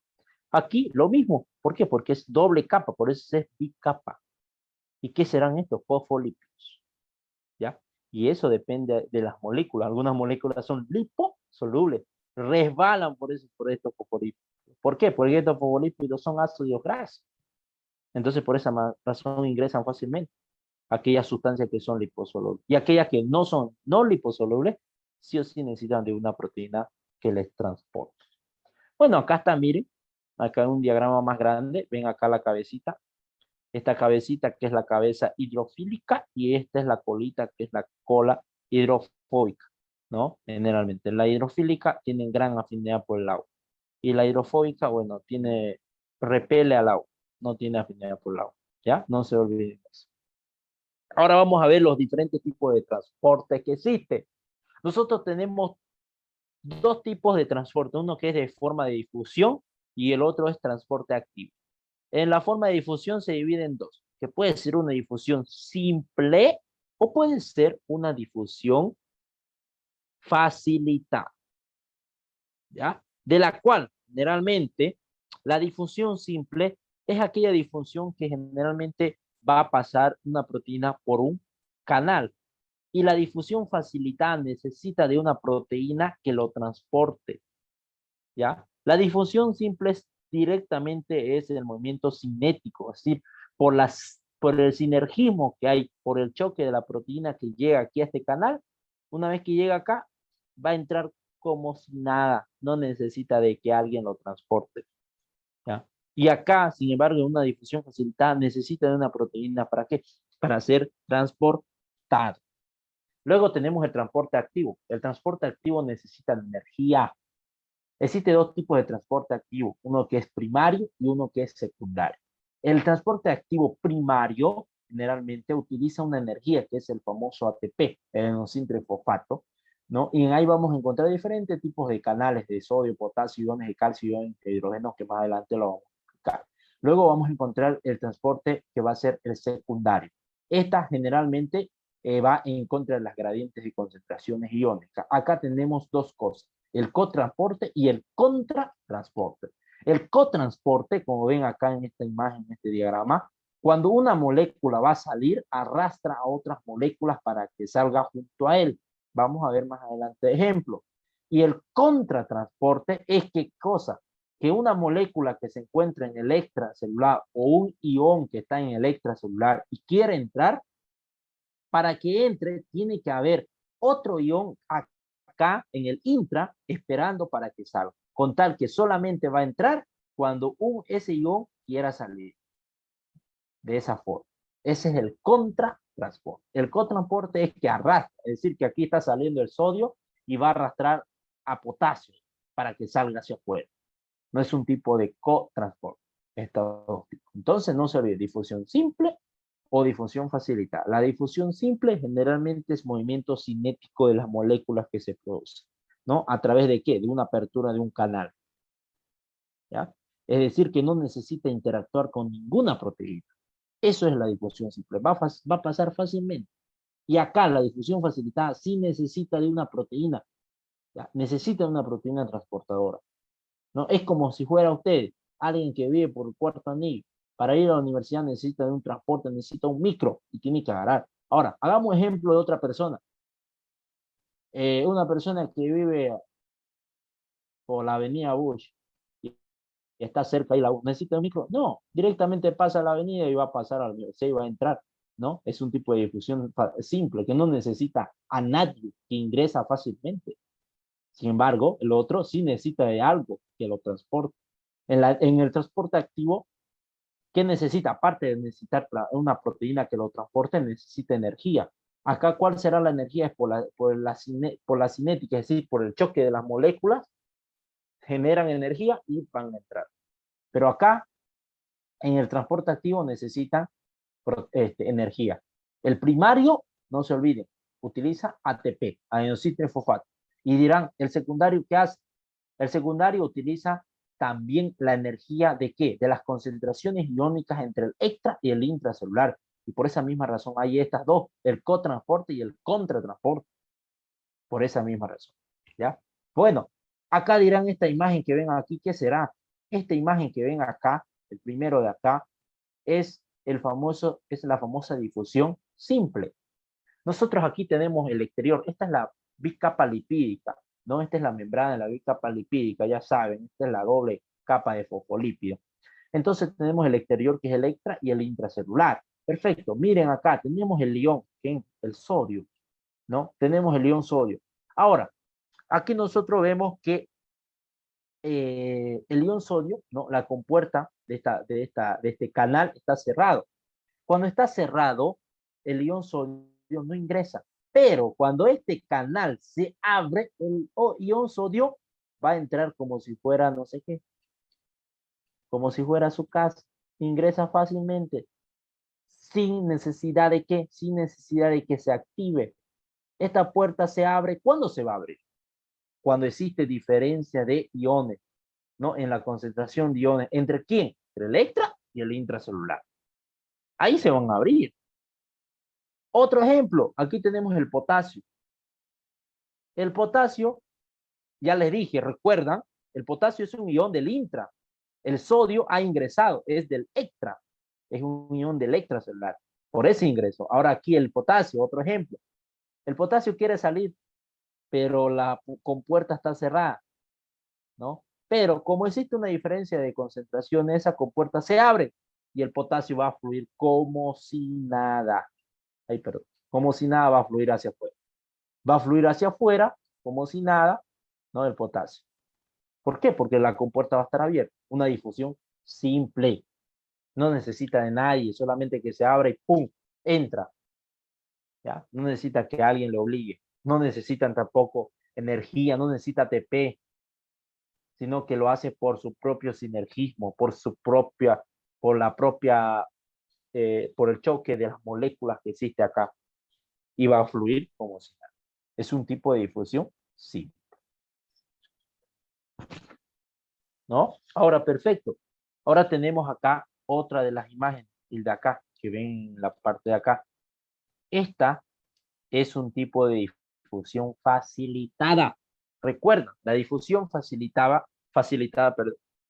[SPEAKER 2] Aquí lo mismo. ¿Por qué? Porque es doble capa, por eso es bicapa. ¿Y qué serán estos? Fosfolípidos. ¿Ya? Y eso depende de las moléculas. Algunas moléculas son liposolubles, resbalan por estos fosfolípidos. ¿Por qué? Porque estos fosfolípidos son ácidos grasos. Entonces, por esa razón ingresan fácilmente aquellas sustancias que son liposolubles. Y aquellas que no son no liposolubles, sí o sí necesitan de una proteína que les transporte. Bueno, acá está, miren, acá hay un diagrama más grande, ven acá la cabecita, esta cabecita que es la cabeza hidrofílica y esta es la colita que es la cola hidrofóbica, ¿no? Generalmente la hidrofílica tiene gran afinidad por el agua y la hidrofóbica, bueno, repele al agua, no tiene afinidad por el agua, ¿ya? No se olviden eso. Ahora vamos a ver los diferentes tipos de transporte que existen. Nosotros tenemos dos tipos de transporte, uno que es de forma de difusión y el otro es transporte activo. En la forma de difusión se divide en dos, que puede ser una difusión simple o puede ser una difusión facilitada, ¿ya? De la cual generalmente la difusión simple es aquella difusión que generalmente va a pasar una proteína por un canal y la difusión facilitada necesita de una proteína que lo transporte, ¿ya? La difusión simple directamente es el movimiento cinético, es decir, por el sinergismo que hay, por el choque de la proteína que llega aquí a este canal, una vez que llega acá, va a entrar como si nada, no necesita de que alguien lo transporte, ¿ya? Y acá, sin embargo, una difusión facilitada necesita de una proteína, ¿para qué? Para ser transportada. Luego tenemos el transporte activo. El transporte activo necesita energía. Existe dos tipos de transporte activo, uno que es primario y uno que es secundario. El transporte activo primario generalmente utiliza una energía que es el famoso ATP, el adenosín-trifosfato, ¿no? Y ahí vamos a encontrar diferentes tipos de canales de sodio, potasio, iones de calcio, iones de hidrógeno, que más adelante lo vamos a explicar. Luego vamos a encontrar el transporte que va a ser el secundario. Esta generalmente va en contra de las gradientes de concentraciones iónicas. Acá tenemos dos cosas, el cotransporte y el contratransporte. El cotransporte, como ven acá en esta imagen, en este diagrama, cuando una molécula va a salir, arrastra a otras moléculas para que salga junto a él. Vamos a ver más adelante ejemplo. Y el contratransporte es qué cosa, que una molécula que se encuentra en el extracelular o un ion que está en el extracelular y quiere entrar, para que entre tiene que haber otro ion acá en el intra esperando para que salga, con tal que solamente va a entrar cuando ese ion quiera salir. De esa forma. Ese es el contratransporte. El cotransporte es que arrastra, es decir, que aquí está saliendo el sodio y va a arrastrar a potasio para que salga hacia afuera. No es un tipo de cotransporte. Entonces no se olvide, difusión simple o difusión facilitada. La difusión simple generalmente es movimiento cinético de las moléculas que se producen. ¿no? ¿A través de qué? De una apertura de un canal, ¿ya? Es decir, que no necesita interactuar con ninguna proteína. Eso es la difusión simple. Va a pasar fácilmente. Y acá la difusión facilitada sí necesita de una proteína, ¿ya? Necesita una proteína transportadora, ¿no? Es como si fuera usted, alguien que vive por el cuarto anillo. Para ir a la universidad necesita de un transporte, necesita un micro y tiene que agarrar. Ahora, hagamos ejemplo de otra persona. Una persona que vive por la avenida Bush y está cerca y necesita un micro. No, directamente pasa a la avenida y va a pasar a la universidad y va a entrar, ¿no? Es un tipo de difusión simple que no necesita a nadie que ingresa fácilmente. Sin embargo, el otro sí necesita de algo que lo transporte. En el transporte activo, ¿qué necesita? Aparte de necesitar una proteína que lo transporte, necesita energía. Acá, ¿cuál será la energía? Es por la cinética, es decir, por el choque de las moléculas, generan energía y van a entrar. Pero acá, en el transporte activo, necesitan energía. El primario, no se olviden, utiliza ATP, adenosina trifosfato. Y dirán, ¿el secundario qué hace? El secundario utiliza también la energía de ¿qué? De las concentraciones iónicas entre el extra y el intracelular. Y por esa misma razón hay estas dos, el cotransporte y el contratransporte. Por esa misma razón. ¿Ya? Bueno, acá dirán esta imagen que ven aquí, ¿qué será? Esta imagen que ven acá, el primero de acá, es la famosa difusión simple. Nosotros aquí tenemos el exterior, esta es la bicapa lipídica, ¿no? Esta es la membrana de la bicapa lipídica, ya saben, esta es la doble capa de fosfolípido. Entonces tenemos el exterior que es el extra y el intracelular. Perfecto, miren acá, tenemos el ion, que es el sodio, ¿no? Tenemos el ion sodio. Ahora, aquí nosotros vemos que el ion sodio, ¿no? La compuerta de este canal está cerrado. Cuando está cerrado, el ion sodio no ingresa. Pero cuando este canal se abre, el ion sodio va a entrar como si fuera no sé qué, como si fuera su casa. Ingresa fácilmente, sin necesidad de qué, sin necesidad de que se active. Esta puerta se abre, ¿cuándo se va a abrir? Cuando existe diferencia de iones, ¿no? En la concentración de iones. ¿Entre quién? Entre el extra y el intracelular. Ahí se van a abrir. Otro ejemplo, aquí tenemos el potasio. El potasio, ya les dije, recuerdan, el potasio es un ion del intra. El sodio ha ingresado, es del extra. Es un ion del extracelular. Por ese ingreso. Ahora aquí el potasio, otro ejemplo. El potasio quiere salir, pero la compuerta está cerrada, ¿no? Pero como existe una diferencia de concentración, esa compuerta se abre y el potasio va a fluir como si nada. Ay, perdón. Como si nada va a fluir hacia afuera. Va a fluir hacia afuera como si nada, ¿no? El potasio. ¿Por qué? Porque la compuerta va a estar abierta. Una difusión simple. No necesita de nadie, solamente que se abra y ¡pum! Entra. ¿Ya? No necesita que alguien le obligue. No necesitan tampoco energía, no necesita ATP, sino que lo hace por su propio sinergismo, por el choque de las moléculas que existe acá. Y va a fluir como si nada. ¿Es un tipo de difusión? Sí. ¿No? Ahora, perfecto. Ahora tenemos acá otra de las imágenes, el de acá, que ven en la parte de acá. Esta es un tipo de difusión facilitada. Recuerda, la difusión facilitada,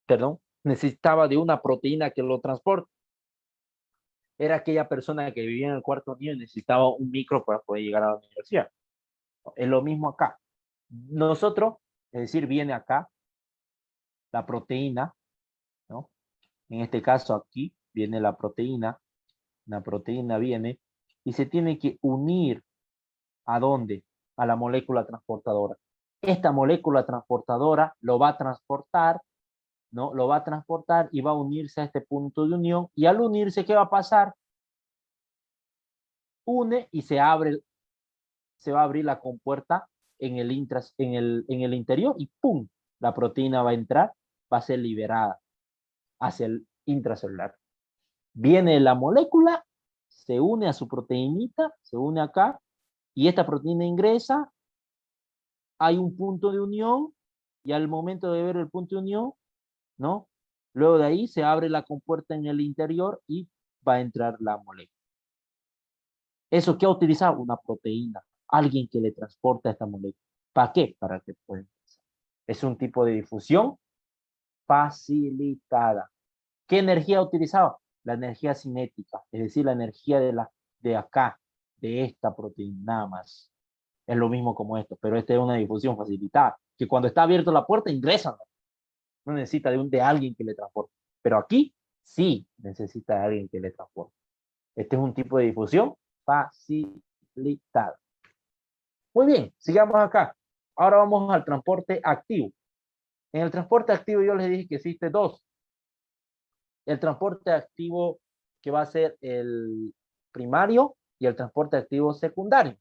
[SPEAKER 2] perdón, necesitaba de una proteína que lo transporte. Era aquella persona que vivía en el cuarto nivel y necesitaba un micro para poder llegar a la universidad. Es lo mismo acá. Nosotros, es decir, viene acá la proteína, ¿no? En este caso aquí viene la proteína viene y se tiene que unir ¿a dónde? A la molécula transportadora. Esta molécula transportadora lo va a transportar, ¿no? Lo va a transportar y va a unirse a este punto de unión y al unirse, ¿qué va a pasar? Une y se va a abrir la compuerta en el interior y ¡pum! La proteína va a entrar, va a ser liberada hacia el intracelular. Viene la molécula, se une a su proteinita, se une acá, y esta proteína ingresa hay un punto de unión y al momento de ver el punto de unión, ¿no? Luego de ahí se abre la compuerta en el interior y va a entrar la molécula. ¿Eso qué ha utilizado? Una proteína. Alguien que le transporta esta molécula. ¿Para qué? Para que pueda empezar. Es un tipo de difusión facilitada. ¿Qué energía ha utilizado? La energía cinética, es decir, la energía de acá, de esta proteína, nada más. Es lo mismo como esto, pero esta es una difusión facilitada, que cuando está abierta la puerta ingresan. No necesita de alguien que le transporte. Pero aquí sí necesita de alguien que le transporte. Este es un tipo de difusión facilitada. Muy bien, sigamos acá. Ahora vamos al transporte activo. En el transporte activo yo les dije que existe dos. El transporte activo que va a ser el primario y el transporte activo secundario.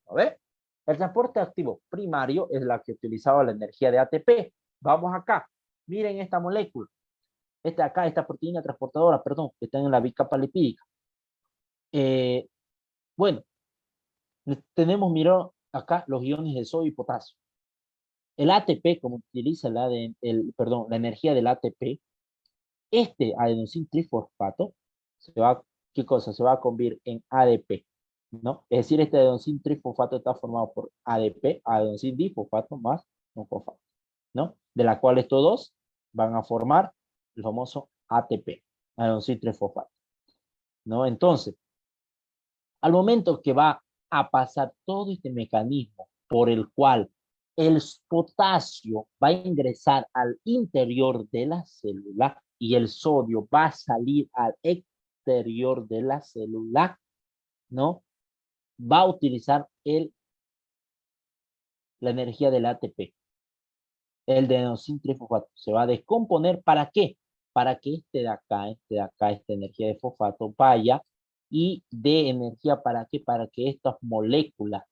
[SPEAKER 2] ¿A ver? El transporte activo primario es la que utilizaba la energía de ATP. Vamos acá. Miren esta molécula. Esta proteína transportadora, perdón, que está en la bicapa lipídica. Bueno, tenemos, miró acá los iones de sodio y potasio. El ATP, como utiliza la energía del ATP, este adenosín trifosfato ¿qué cosa? Se va a convertir en ADP, ¿no? Es decir, este adenosín trifosfato está formado por ADP, adenosín difosfato más un fosfato, ¿no? De la cual estos dos van a formar el famoso ATP, adenosín trifosfato, ¿no? Entonces, al momento que va a pasar todo este mecanismo por el cual el potasio va a ingresar al interior de la célula y el sodio va a salir al exterior de la célula, ¿no? Va a utilizar la energía del ATP, el adenosín trifosfato. Se va a descomponer, ¿para qué? Para que esta energía de fosfato vaya y dé energía, ¿para qué? Para que estas moléculas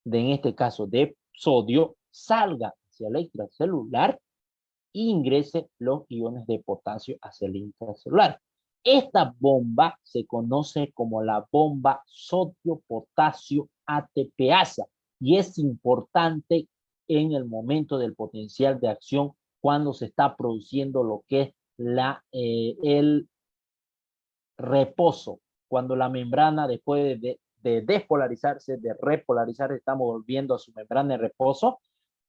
[SPEAKER 2] en este caso de sodio, salga hacia el extracelular e ingrese los iones de potasio hacia el intracelular. Esta bomba se conoce como la bomba sodio-potasio ATPasa y es importante en el momento del potencial de acción cuando se está produciendo lo que es el reposo, cuando la membrana después de despolarizarse, de repolarizar, estamos volviendo a su membrana de reposo.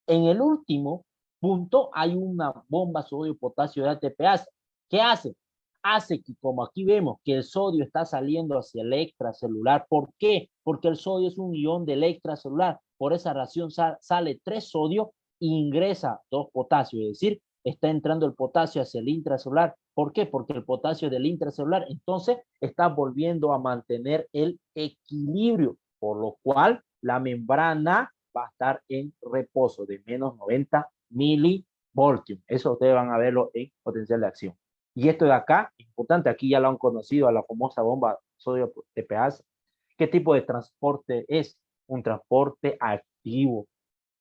[SPEAKER 2] En el último punto hay una bomba sodio-potasio de ATPasa. ¿Qué hace? Hace que, como aquí vemos, que el sodio está saliendo hacia el extracelular. ¿Por qué? Porque el sodio es un ion del extracelular. Por esa razón sale 3 sodio e ingresa 2 potasio, es decir, está entrando el potasio hacia el intracelular. ¿Por qué? Porque el potasio del intracelular entonces está volviendo a mantener el equilibrio, por lo cual la membrana va a estar en reposo de menos 90 milivoltios. Eso ustedes van a verlo en potencial de acción. Y esto de acá, importante, aquí ya lo han conocido a la famosa bomba sodio TPAS. ¿Qué tipo de transporte es? Un transporte activo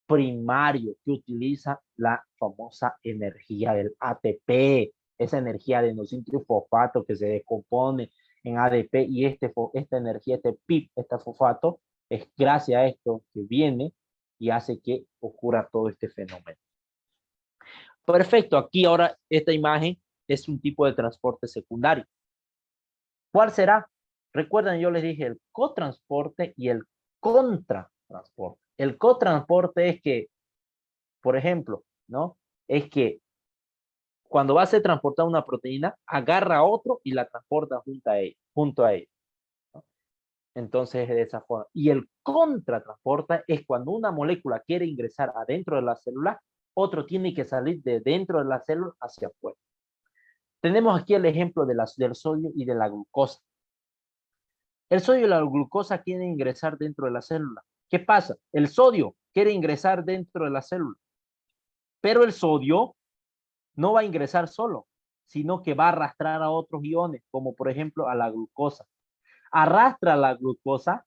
[SPEAKER 2] primario que utiliza la famosa energía del ATP, esa energía de adenosín trifosfato que se descompone en ADP y esta energía, este PIP, este fosfato, es gracias a esto que viene y hace que ocurra todo este fenómeno. Perfecto, aquí ahora esta imagen es un tipo de transporte secundario. ¿Cuál será? Recuerden, yo les dije el cotransporte y el contratransporte. El cotransporte es que, por ejemplo, ¿no? Es que cuando va a ser transportada una proteína, agarra a otro y la transporta junto a él. ¿No? Entonces, de esa forma. Y el contratransporte es cuando una molécula quiere ingresar adentro de la célula, otro tiene que salir de dentro de la célula hacia afuera. Tenemos aquí el ejemplo del sodio y de la glucosa. El sodio y la glucosa quieren ingresar dentro de la célula. ¿Qué pasa? El sodio quiere ingresar dentro de la célula, pero el sodio no va a ingresar solo, sino que va a arrastrar a otros iones, como por ejemplo a la glucosa. Arrastra la glucosa,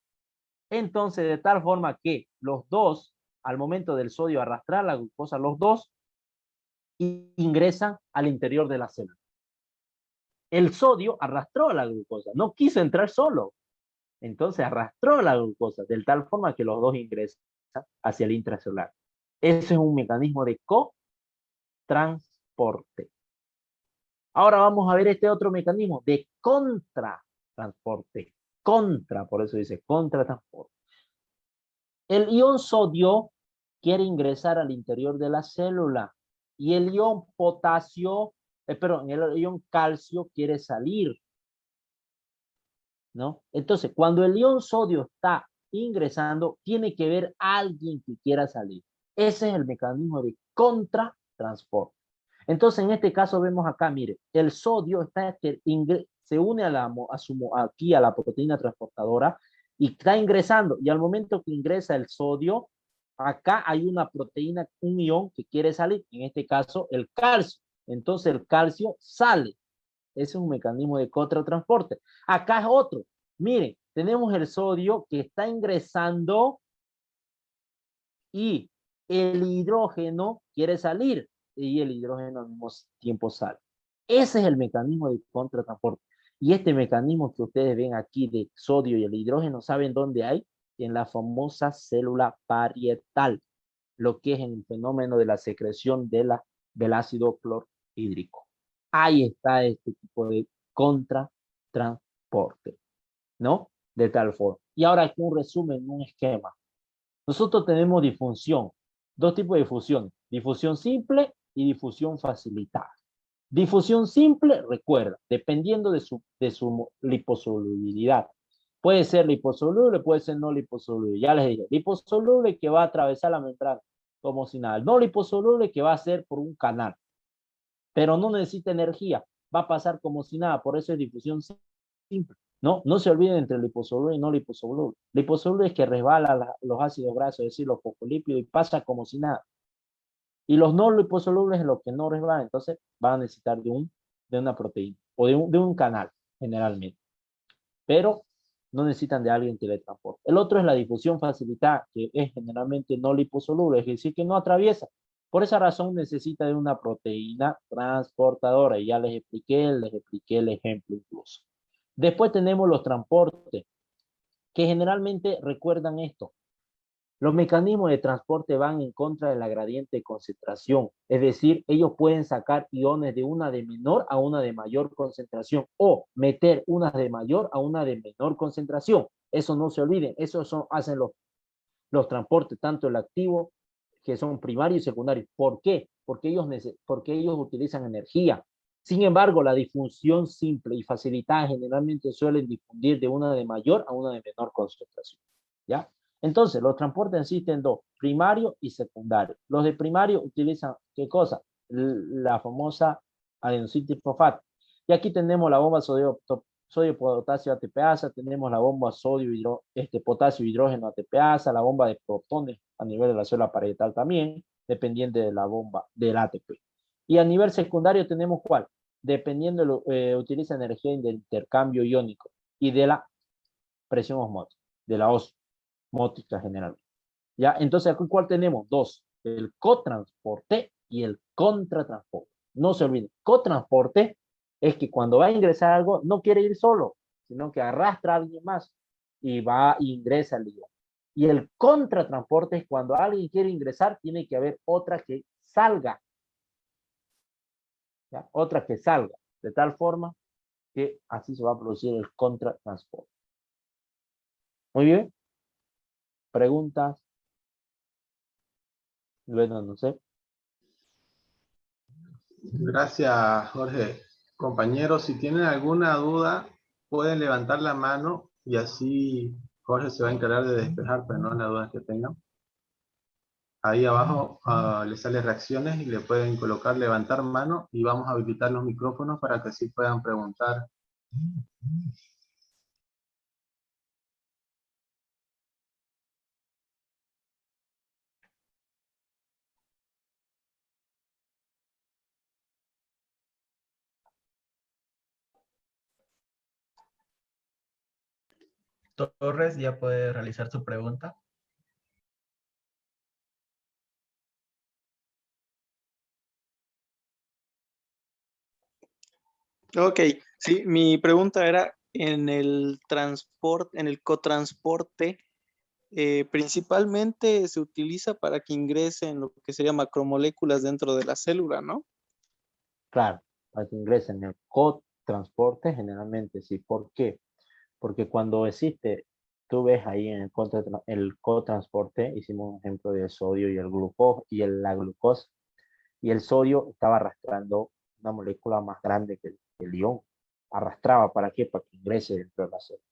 [SPEAKER 2] entonces de tal forma que los dos, al momento del sodio arrastrar la glucosa, los dos ingresan al interior de la célula. El sodio arrastró a la glucosa, no quiso entrar solo. Entonces arrastró la glucosa de tal forma que los dos ingresan hacia el intracelular. Ese es un mecanismo de cotransporte. Ahora vamos a ver este otro mecanismo de contratransporte. Por eso dice contratransporte. El ion sodio quiere ingresar al interior de la célula y el ion potasio, el ion calcio quiere salir, ¿no? Entonces, cuando el ion sodio está ingresando, tiene que haber alguien que quiera salir. Ese es el mecanismo de contratransporte. Entonces, en este caso vemos acá, mire, el sodio está se une aquí a la proteína transportadora y está ingresando. Y al momento que ingresa el sodio, acá hay una proteína, un ion que quiere salir, en este caso el calcio. Entonces el calcio sale. Ese es un mecanismo de contratransporte. Acá es otro. Miren, tenemos el sodio que está ingresando y el hidrógeno quiere salir y el hidrógeno al mismo tiempo sale. Ese es el mecanismo de contratransporte. Y este mecanismo que ustedes ven aquí de sodio y el hidrógeno, ¿saben dónde hay? En la famosa célula parietal, lo que es el fenómeno de la secreción del ácido clorhídrico. Ahí está este tipo de contratransporte, ¿no? De tal forma. Y ahora aquí un resumen, un esquema. Nosotros tenemos difusión, dos tipos de difusión, difusión simple y difusión facilitada. Difusión simple, recuerda, dependiendo de su liposolubilidad. Puede ser liposoluble, puede ser no liposoluble. Ya les dije, liposoluble que va a atravesar la membrana como si nada. No liposoluble que va a ser por un canal, pero no necesita energía, va a pasar como si nada. Por eso es difusión simple. No se olviden entre liposoluble y no liposoluble. Liposoluble es que resbala los ácidos grasos, es decir, los fosfolípidos y pasa como si nada. Y los no liposolubles es lo que no resbalan, entonces van a necesitar de una proteína o de un canal generalmente. Pero no necesitan de alguien que le transporte. El otro es la difusión facilitada, que es generalmente no liposoluble, es decir, que no atraviesa. Por esa razón necesita de una proteína transportadora y ya les expliqué el ejemplo incluso. Después tenemos los transportes, que generalmente recuerdan esto. Los mecanismos de transporte van en contra de la gradiente de concentración, es decir, ellos pueden sacar iones de una de menor a una de mayor concentración o meter unas de mayor a una de menor concentración. Eso no se olviden, eso hacen los transportes, tanto el activo, que son primarios y secundarios. ¿Por qué? Porque ellos utilizan energía. Sin embargo, la difusión simple y facilitada generalmente suelen difundir de una de mayor a una de menor concentración. ¿Ya? Entonces, los transportes existen dos, primario y secundario. Los de primario utilizan, ¿qué cosa? La famosa adenosíntrifosfato. Y aquí tenemos la bomba sodio, potasio, ATPasa, tenemos la bomba potasio, hidrógeno, ATPasa, la bomba de protones a nivel de la célula parietal también, dependiente de la bomba del ATP. Y a nivel secundario tenemos ¿cuál? Dependiendo, utiliza energía de intercambio iónico y de la presión osmótica, de la osmótica general. ¿Ya? Entonces, aquí ¿cuál tenemos? Dos, el cotransporte y el contratransporte. No se olviden, cotransporte es que cuando va a ingresar algo, no quiere ir solo, sino que arrastra a alguien más y va e ingresa al ion. Y el contratransporte es cuando alguien quiere ingresar, tiene que haber otra que salga. ¿Ya? Otra que salga, de tal forma que así se va a producir el contratransporte. Muy bien. ¿Preguntas? Bueno, no sé.
[SPEAKER 1] Gracias, Jorge. Compañeros, si tienen alguna duda, pueden levantar la mano y así Jorge se va a encargar de despejar, pues, ¿no? Las dudas que tengan. Ahí abajo les sale reacciones y le pueden colocar levantar mano y vamos a habilitar los micrófonos para que así puedan preguntar.
[SPEAKER 3] Torres ya puede realizar su pregunta.
[SPEAKER 4] Ok, sí, mi pregunta era, en el transporte, en el cotransporte, principalmente se utiliza para que ingresen lo que sería macromoléculas dentro de la célula, ¿no?
[SPEAKER 2] Claro, para que ingresen el cotransporte generalmente sí. ¿Por qué? Porque cuando existe, tú ves ahí en el cotransporte, hicimos un ejemplo del sodio y el glucosa la glucosa, y el sodio estaba arrastrando una molécula más grande que el ion. Arrastraba, ¿para qué? Para que ingrese dentro de la célula.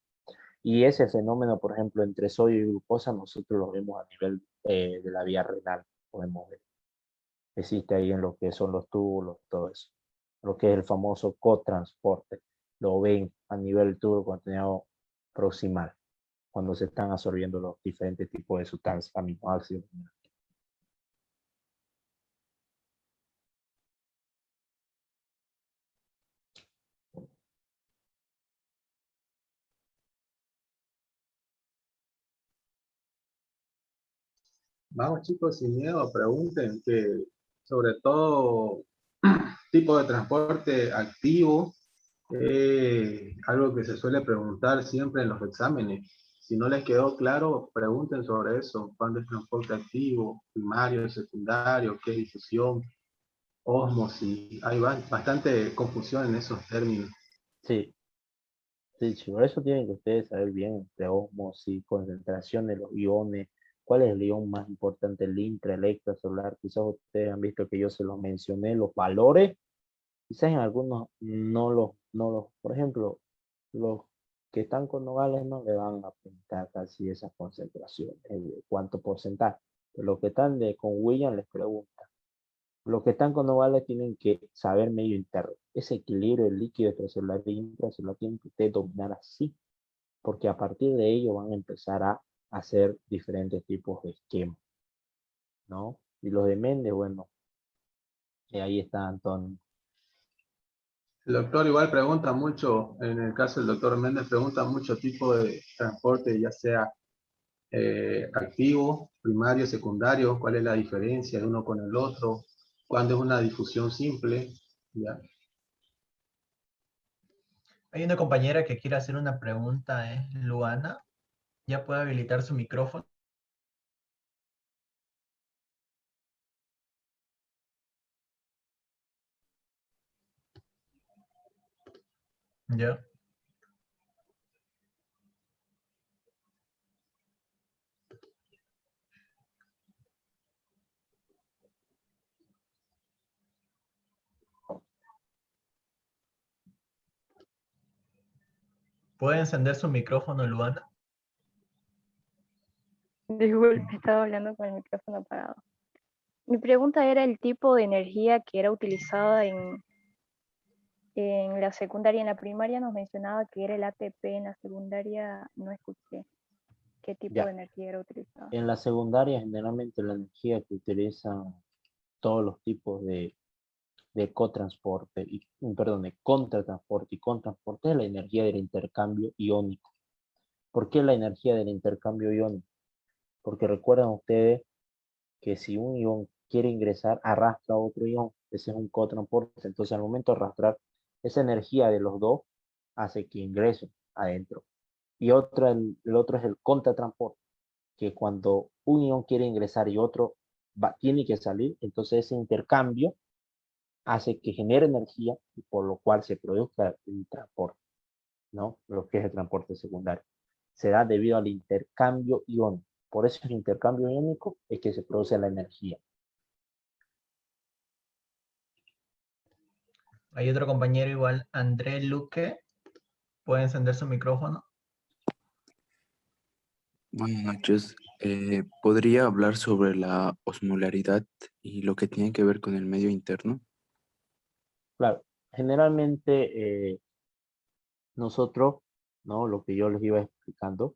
[SPEAKER 2] Y ese fenómeno, por ejemplo, entre sodio y glucosa, nosotros lo vemos a nivel de la vía renal, podemos ver. Existe ahí en lo que son los túbulos, todo eso. Lo que es el famoso cotransporte. Lo ven a nivel tubo contenido proximal, cuando se están absorbiendo los diferentes tipos de sustancias, aminoácidos.
[SPEAKER 1] Vamos chicos, sin miedo, pregunten que sobre todo tipo de transporte activo, algo que se suele preguntar siempre en los exámenes. Si no les quedó claro, pregunten sobre eso. ¿Cuándo es transporte activo? Primario, secundario, ¿qué es difusión? Osmosis. Hay bastante confusión en esos términos.
[SPEAKER 2] Sí, sí, sí, por eso tienen que ustedes saber bien entre osmosis, concentración de los iones, cuál es el ion más importante, el intra, el extracelular. Quizás ustedes han visto que yo se los mencioné, los valores. Quizás en algunos por ejemplo, los que están con Nogales no le van a pintar casi esas concentraciones, cuánto porcentaje. Pero los que están con William les preguntan. Los que están con Nogales tienen que saber medio interno. Ese equilibrio del líquido extracelular e intracelular tienen que ustedes dominar así, porque a partir de ello van a empezar a hacer diferentes tipos de esquemas, ¿no? Y los de Méndez, bueno, ahí está Antonio.
[SPEAKER 1] El doctor igual pregunta mucho, en el caso del doctor Méndez, pregunta mucho tipo de transporte, ya sea activo, primario, secundario, cuál es la diferencia de uno con el otro, cuándo es una difusión simple, ¿ya?
[SPEAKER 3] Hay una compañera que quiere hacer una pregunta, Luana. ¿Ya puede habilitar su micrófono? Ya. ¿Puede encender su micrófono, Luana?
[SPEAKER 5] Disculpe, estaba hablando con el micrófono apagado. Mi pregunta era el tipo de energía que era utilizada en la secundaria. En la primaria nos mencionaba que era el ATP, en la secundaria no escuché qué tipo de
[SPEAKER 2] Ya,
[SPEAKER 5] energía era utilizada.
[SPEAKER 2] en la secundaria generalmente la energía que utilizan todos los tipos de cotransporte, perdón, de contratransporte y contransporte es la energía del intercambio iónico. ¿Por qué la energía del intercambio iónico? Porque recuerdan ustedes que si un ion quiere ingresar, arrastra a otro ion, ese es un cotransporte, entonces al momento de arrastrar, esa energía de los dos hace que ingresen adentro. Y el otro es el contratransporte, que cuando un ion quiere ingresar y otro tiene que salir, entonces ese intercambio hace que genere energía y por lo cual se produzca el transporte, ¿no? Lo que es el transporte secundario. Se da debido al intercambio iónico. Por eso el intercambio iónico es que se produce la energía.
[SPEAKER 3] Hay otro compañero igual, André Luque. ¿Puede encender su micrófono?
[SPEAKER 6] Buenas noches. ¿Podría hablar sobre la osmolaridad y lo que tiene que ver con el medio interno?
[SPEAKER 2] Claro, generalmente nosotros, ¿no? Lo que yo les iba explicando,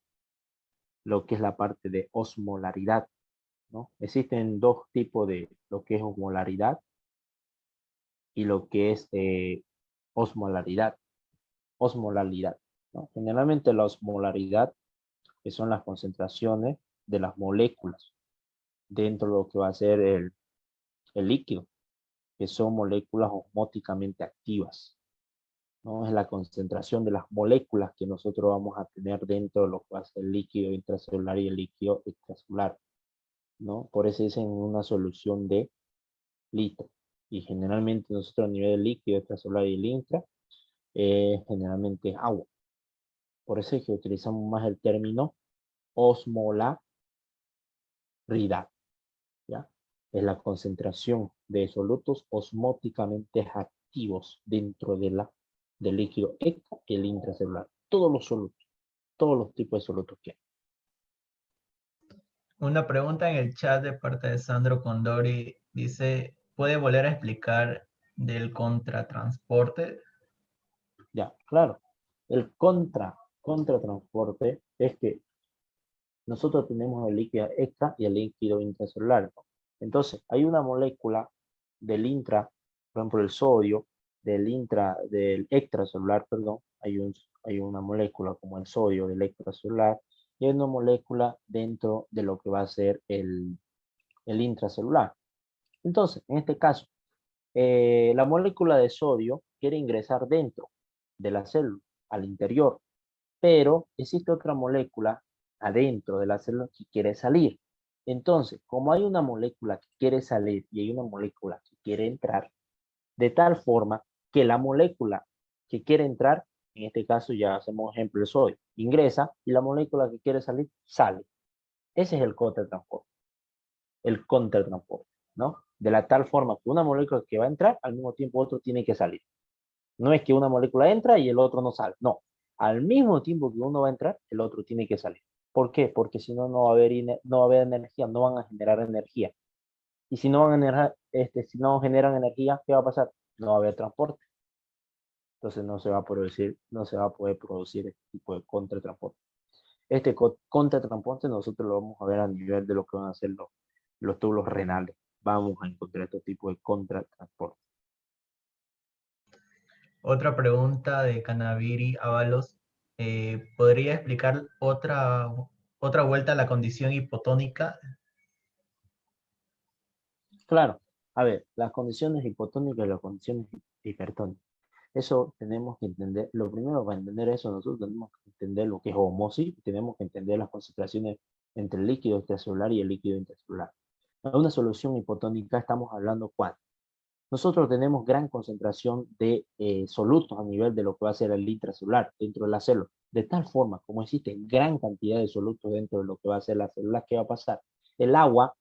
[SPEAKER 2] lo que es la parte de osmolaridad, ¿no? Existen dos tipos de lo que es osmolaridad y lo que es osmolaridad. Osmolaridad, ¿no? Generalmente la osmolaridad, que son las concentraciones de las moléculas dentro de lo que va a ser el líquido, que son moléculas osmóticamente activas, ¿no? Es la concentración de las moléculas que nosotros vamos a tener dentro de lo que va a ser el líquido intracelular y el líquido extracelular, ¿no? Por eso dicen una solución de litro. Y generalmente nosotros a nivel del líquido extracelular y el intra, generalmente es agua. Por eso es que utilizamos más el término osmolaridad, ¿ya? Es la concentración de solutos osmóticamente activos dentro del líquido extra y el intracelular. Todos los solutos, todos los tipos de solutos que hay.
[SPEAKER 3] Una pregunta en el chat de parte de Sandro Condori dice, ¿puede volver a explicar del contratransporte?
[SPEAKER 2] Ya, claro. El contratransporte es que nosotros tenemos el líquido extra y el líquido intracelular, ¿no? Entonces, hay una molécula del intra, por ejemplo, el sodio, del extracelular, perdón, hay una molécula como el sodio del extracelular, y hay una molécula dentro de lo que va a ser el intracelular. Entonces, en este caso, la molécula de sodio quiere ingresar dentro de la célula, al interior, pero existe otra molécula adentro de la célula que quiere salir. Entonces, como hay una molécula que quiere salir y hay una molécula que quiere entrar, de tal forma que la molécula que quiere entrar, en este caso ya hacemos ejemplo el sodio, ingresa y la molécula que quiere salir, sale. Ese es el contratransporte, ¿no? De la tal forma que una molécula que va a entrar, al mismo tiempo otro tiene que salir. No es que una molécula entra y el otro no sale, no. Al mismo tiempo que uno va a entrar, el otro tiene que salir. ¿Por qué? Porque si no, no va a haber energía, no van a generar energía. Y si no van a generar, si no generan energía, ¿qué va a pasar? No va a haber transporte. Entonces no se va a producir, no se va a poder producir este tipo de contratransporte. Este contratransporte nosotros lo vamos a ver a nivel de lo que van a ser los túbulos renales. Vamos a encontrar este tipo de contratransporte.
[SPEAKER 3] Otra pregunta de Canaviri Ábalos. ¿Podría explicar otra vuelta a la condición hipotónica?
[SPEAKER 2] Claro, a ver, las condiciones hipotónicas y las condiciones hipertónicas. Eso tenemos que entender, lo primero para entender eso nosotros tenemos que entender lo que es osmosis, tenemos que entender las concentraciones entre el líquido extracelular y el líquido intracelular. En una solución hipotónica estamos hablando cuando nosotros tenemos gran concentración de solutos a nivel de lo que va a ser el intracelular dentro de la célula, de tal forma como existe gran cantidad de solutos dentro de lo que va a ser la célula, ¿qué va a pasar? El agua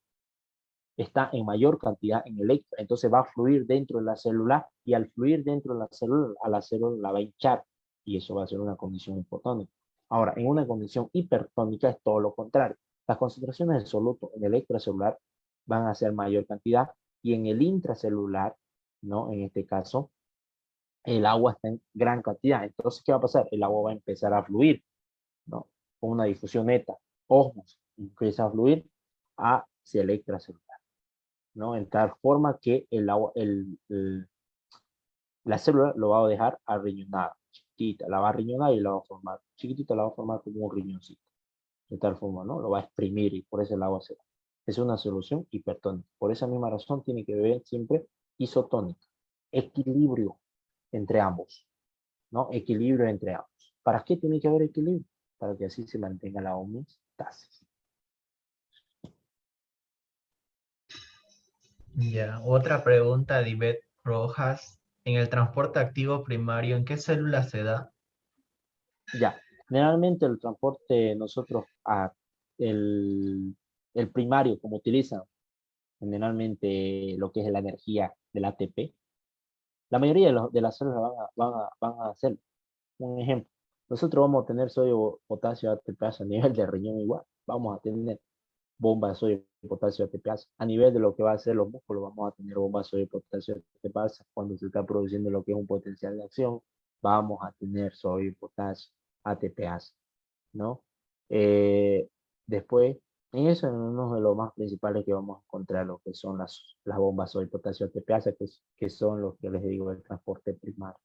[SPEAKER 2] está en mayor cantidad en el extra, entonces va a fluir dentro de la célula y al fluir dentro de la célula, a la célula la va a hinchar y eso va a ser una condición hipotónica. Ahora, en una condición hipertónica es todo lo contrario. Las concentraciones de soluto en el extracelular van a ser mayor cantidad y en el intracelular, ¿no? En este caso, el agua está en gran cantidad. Entonces, ¿qué va a pasar? El agua va a empezar a fluir, ¿no? Con una difusión neta, osmosis, empieza a fluir hacia el extracelular, ¿no? En tal forma que la célula lo va a dejar arriñonada, chiquitita, la va a riñonar y la va a formar, chiquitita la va a formar como un riñoncito, de tal forma, ¿no? Lo va a exprimir y por eso el agua se va. Es una solución hipertónica. Por esa misma razón tiene que beber siempre isotónica, equilibrio entre ambos, ¿no? Equilibrio entre ambos. ¿Para qué tiene que haber equilibrio? Para que así se mantenga la homeostasis.
[SPEAKER 3] Ya, otra pregunta de Ivette Rojas. En el transporte activo primario, ¿en qué célula se da?
[SPEAKER 2] Ya, generalmente el transporte nosotros, el, el primario, como utilizan generalmente lo que es la energía del ATP, la mayoría de las células van a hacer un ejemplo. Nosotros vamos a tener sodio, potasio, ATPase a nivel de riñón igual. Vamos a tener bombas de sodio, potasio, ATPase. A nivel de lo que va a ser los músculos, vamos a tener bombas de sodio, potasio, ATPase. Cuando se está produciendo lo que es un potencial de acción, vamos a tener sodio, potasio, ATPase, ¿no? Eh, Después, en eso es uno de los más principales que vamos a encontrar, lo que son las bombas sodio, potasio, ATPase, que son los que les digo, el transporte primario.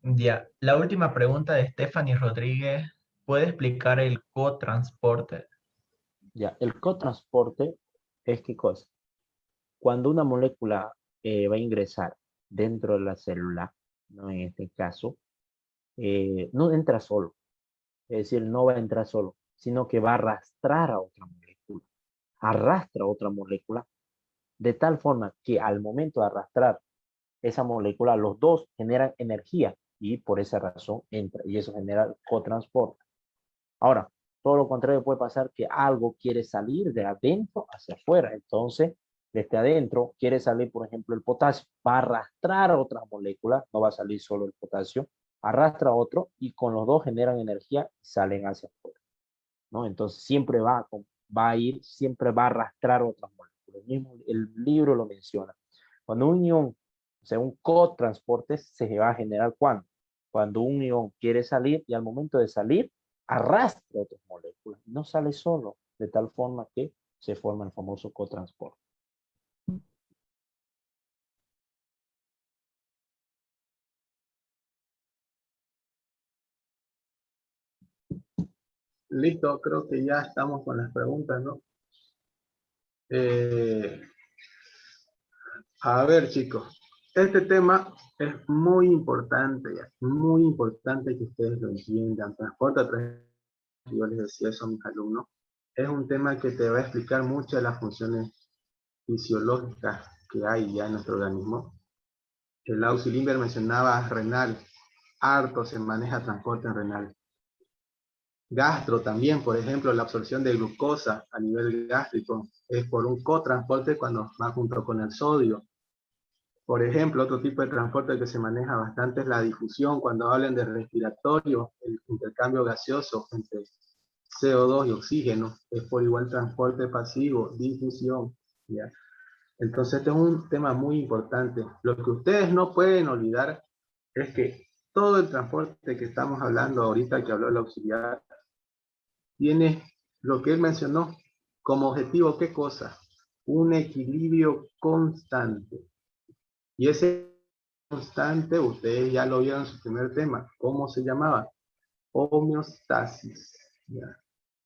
[SPEAKER 3] Ya, la última pregunta de Stephanie Rodríguez. ¿Puede explicar el cotransporte?
[SPEAKER 2] Ya, el cotransporte es qué cosa. Cuando una molécula va a ingresar dentro de la célula, ¿no? En este caso, no entra solo, es decir, no va a entrar solo, sino que va a arrastrar a otra molécula, arrastra a otra molécula, de tal forma que al momento de arrastrar esa molécula, los dos generan energía y por esa razón entra y eso genera cotransporte. Ahora, todo lo contrario puede pasar que algo quiere salir de adentro hacia afuera. Entonces, desde adentro quiere salir, por ejemplo, el potasio. Va a arrastrar a otra molécula, no va a salir solo el potasio, arrastra a otro y con los dos generan energía y salen hacia afuera, ¿no? Entonces, siempre va a ir, siempre va a arrastrar otras moléculas. El libro lo menciona. Cuando un ion, o sea, un cotransporte se va a generar ¿cuándo? Cuando un ion quiere salir y al momento de salir, arrastra otras moléculas, no sale solo, de tal forma que se forma el famoso cotransporte.
[SPEAKER 1] Listo, creo que ya estamos con las preguntas, ¿no? A ver, chicos, este tema es muy importante que ustedes lo entiendan. Transporte a través, yo les decía eso a mis alumnos, es un tema que te va a explicar muchas de las funciones fisiológicas que hay ya en nuestro organismo. El Auxiliar mencionaba renal, harto se maneja transporte en renal. Gastro también, por ejemplo, la absorción de glucosa a nivel gástrico es por un cotransporte cuando va junto con el sodio. Por ejemplo, otro tipo de transporte que se maneja bastante es la difusión. Cuando hablan de respiratorio, el intercambio gaseoso entre CO2 y oxígeno es por igual transporte pasivo, difusión, ¿ya? Entonces, este es un tema muy importante. Lo que ustedes no pueden olvidar es que todo el transporte que estamos hablando ahorita, que habló el auxiliar, tiene lo que él mencionó como objetivo, ¿qué cosa? Un equilibrio constante. Y ese constante, ustedes ya lo vieron en su primer tema. ¿Cómo se llamaba? Homeostasis. ¿Ya?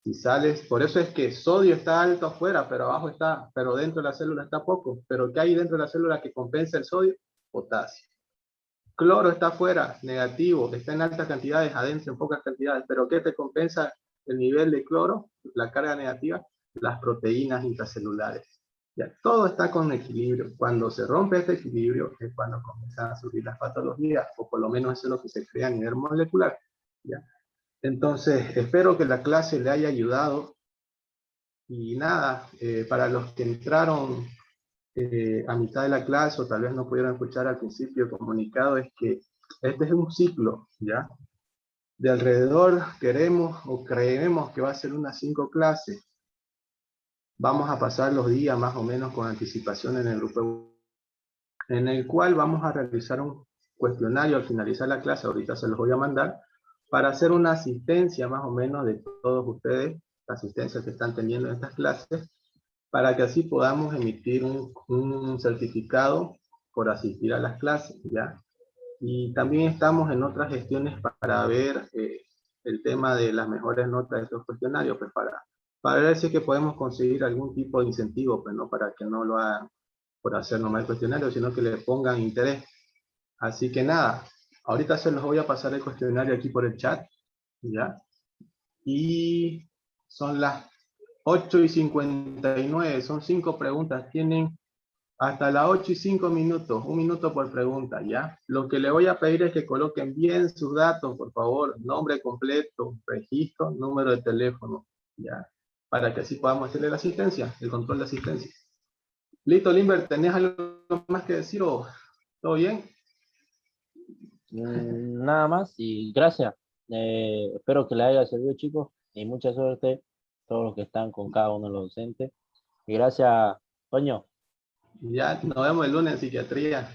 [SPEAKER 1] Si sales, por eso es que sodio está alto afuera, pero abajo está, pero dentro de la célula está poco. Pero ¿qué hay dentro de la célula que compensa el sodio? Potasio. Cloro está afuera, negativo, está en altas cantidades, adentro en pocas cantidades. Pero ¿qué te compensa el nivel de cloro, la carga negativa? Las proteínas intracelulares. Ya, todo está con equilibrio. Cuando se rompe este equilibrio es cuando comienzan a surgir las patologías, o por lo menos eso es lo que se crea a nivel molecular. ¿Ya? Entonces, espero que la clase le haya ayudado. Y nada, para los que entraron a mitad de la clase o tal vez no pudieron escuchar al principio comunicado, es que este es un ciclo, ¿ya? De alrededor queremos o creemos que va a ser unas 5 clases. Vamos a pasar los días más o menos con anticipación en el grupo, en el cual vamos a realizar un cuestionario al finalizar la clase, ahorita se los voy a mandar, para hacer una asistencia más o menos de todos ustedes, la asistencia que están teniendo en estas clases, para que así podamos emitir un certificado por asistir a las clases, ¿ya? Y también estamos en otras gestiones para ver el tema de las mejores notas de estos cuestionarios, pues para ver si es que podemos conseguir algún tipo de incentivo, pues no para que no lo hagan por hacer nomás el cuestionario, sino que le pongan interés. Así que nada, ahorita se los voy a pasar el cuestionario aquí por el chat, ¿ya? Y son las 8:59, son 5 preguntas, tienen hasta las 8:05, 1 minuto por pregunta, ¿ya? Lo que le voy a pedir es que coloquen bien sus datos, por favor, nombre completo, registro, número de teléfono, ¿ya? Para que así podamos hacerle la asistencia, el control de asistencia. Listo, Limber, ¿tenés algo más que decir o todo bien?
[SPEAKER 2] Nada más y gracias. Espero que les haya servido, chicos, y mucha suerte a todos los que están con cada uno de los docentes. Y gracias, Toño.
[SPEAKER 1] Ya, nos vemos el lunes en psiquiatría.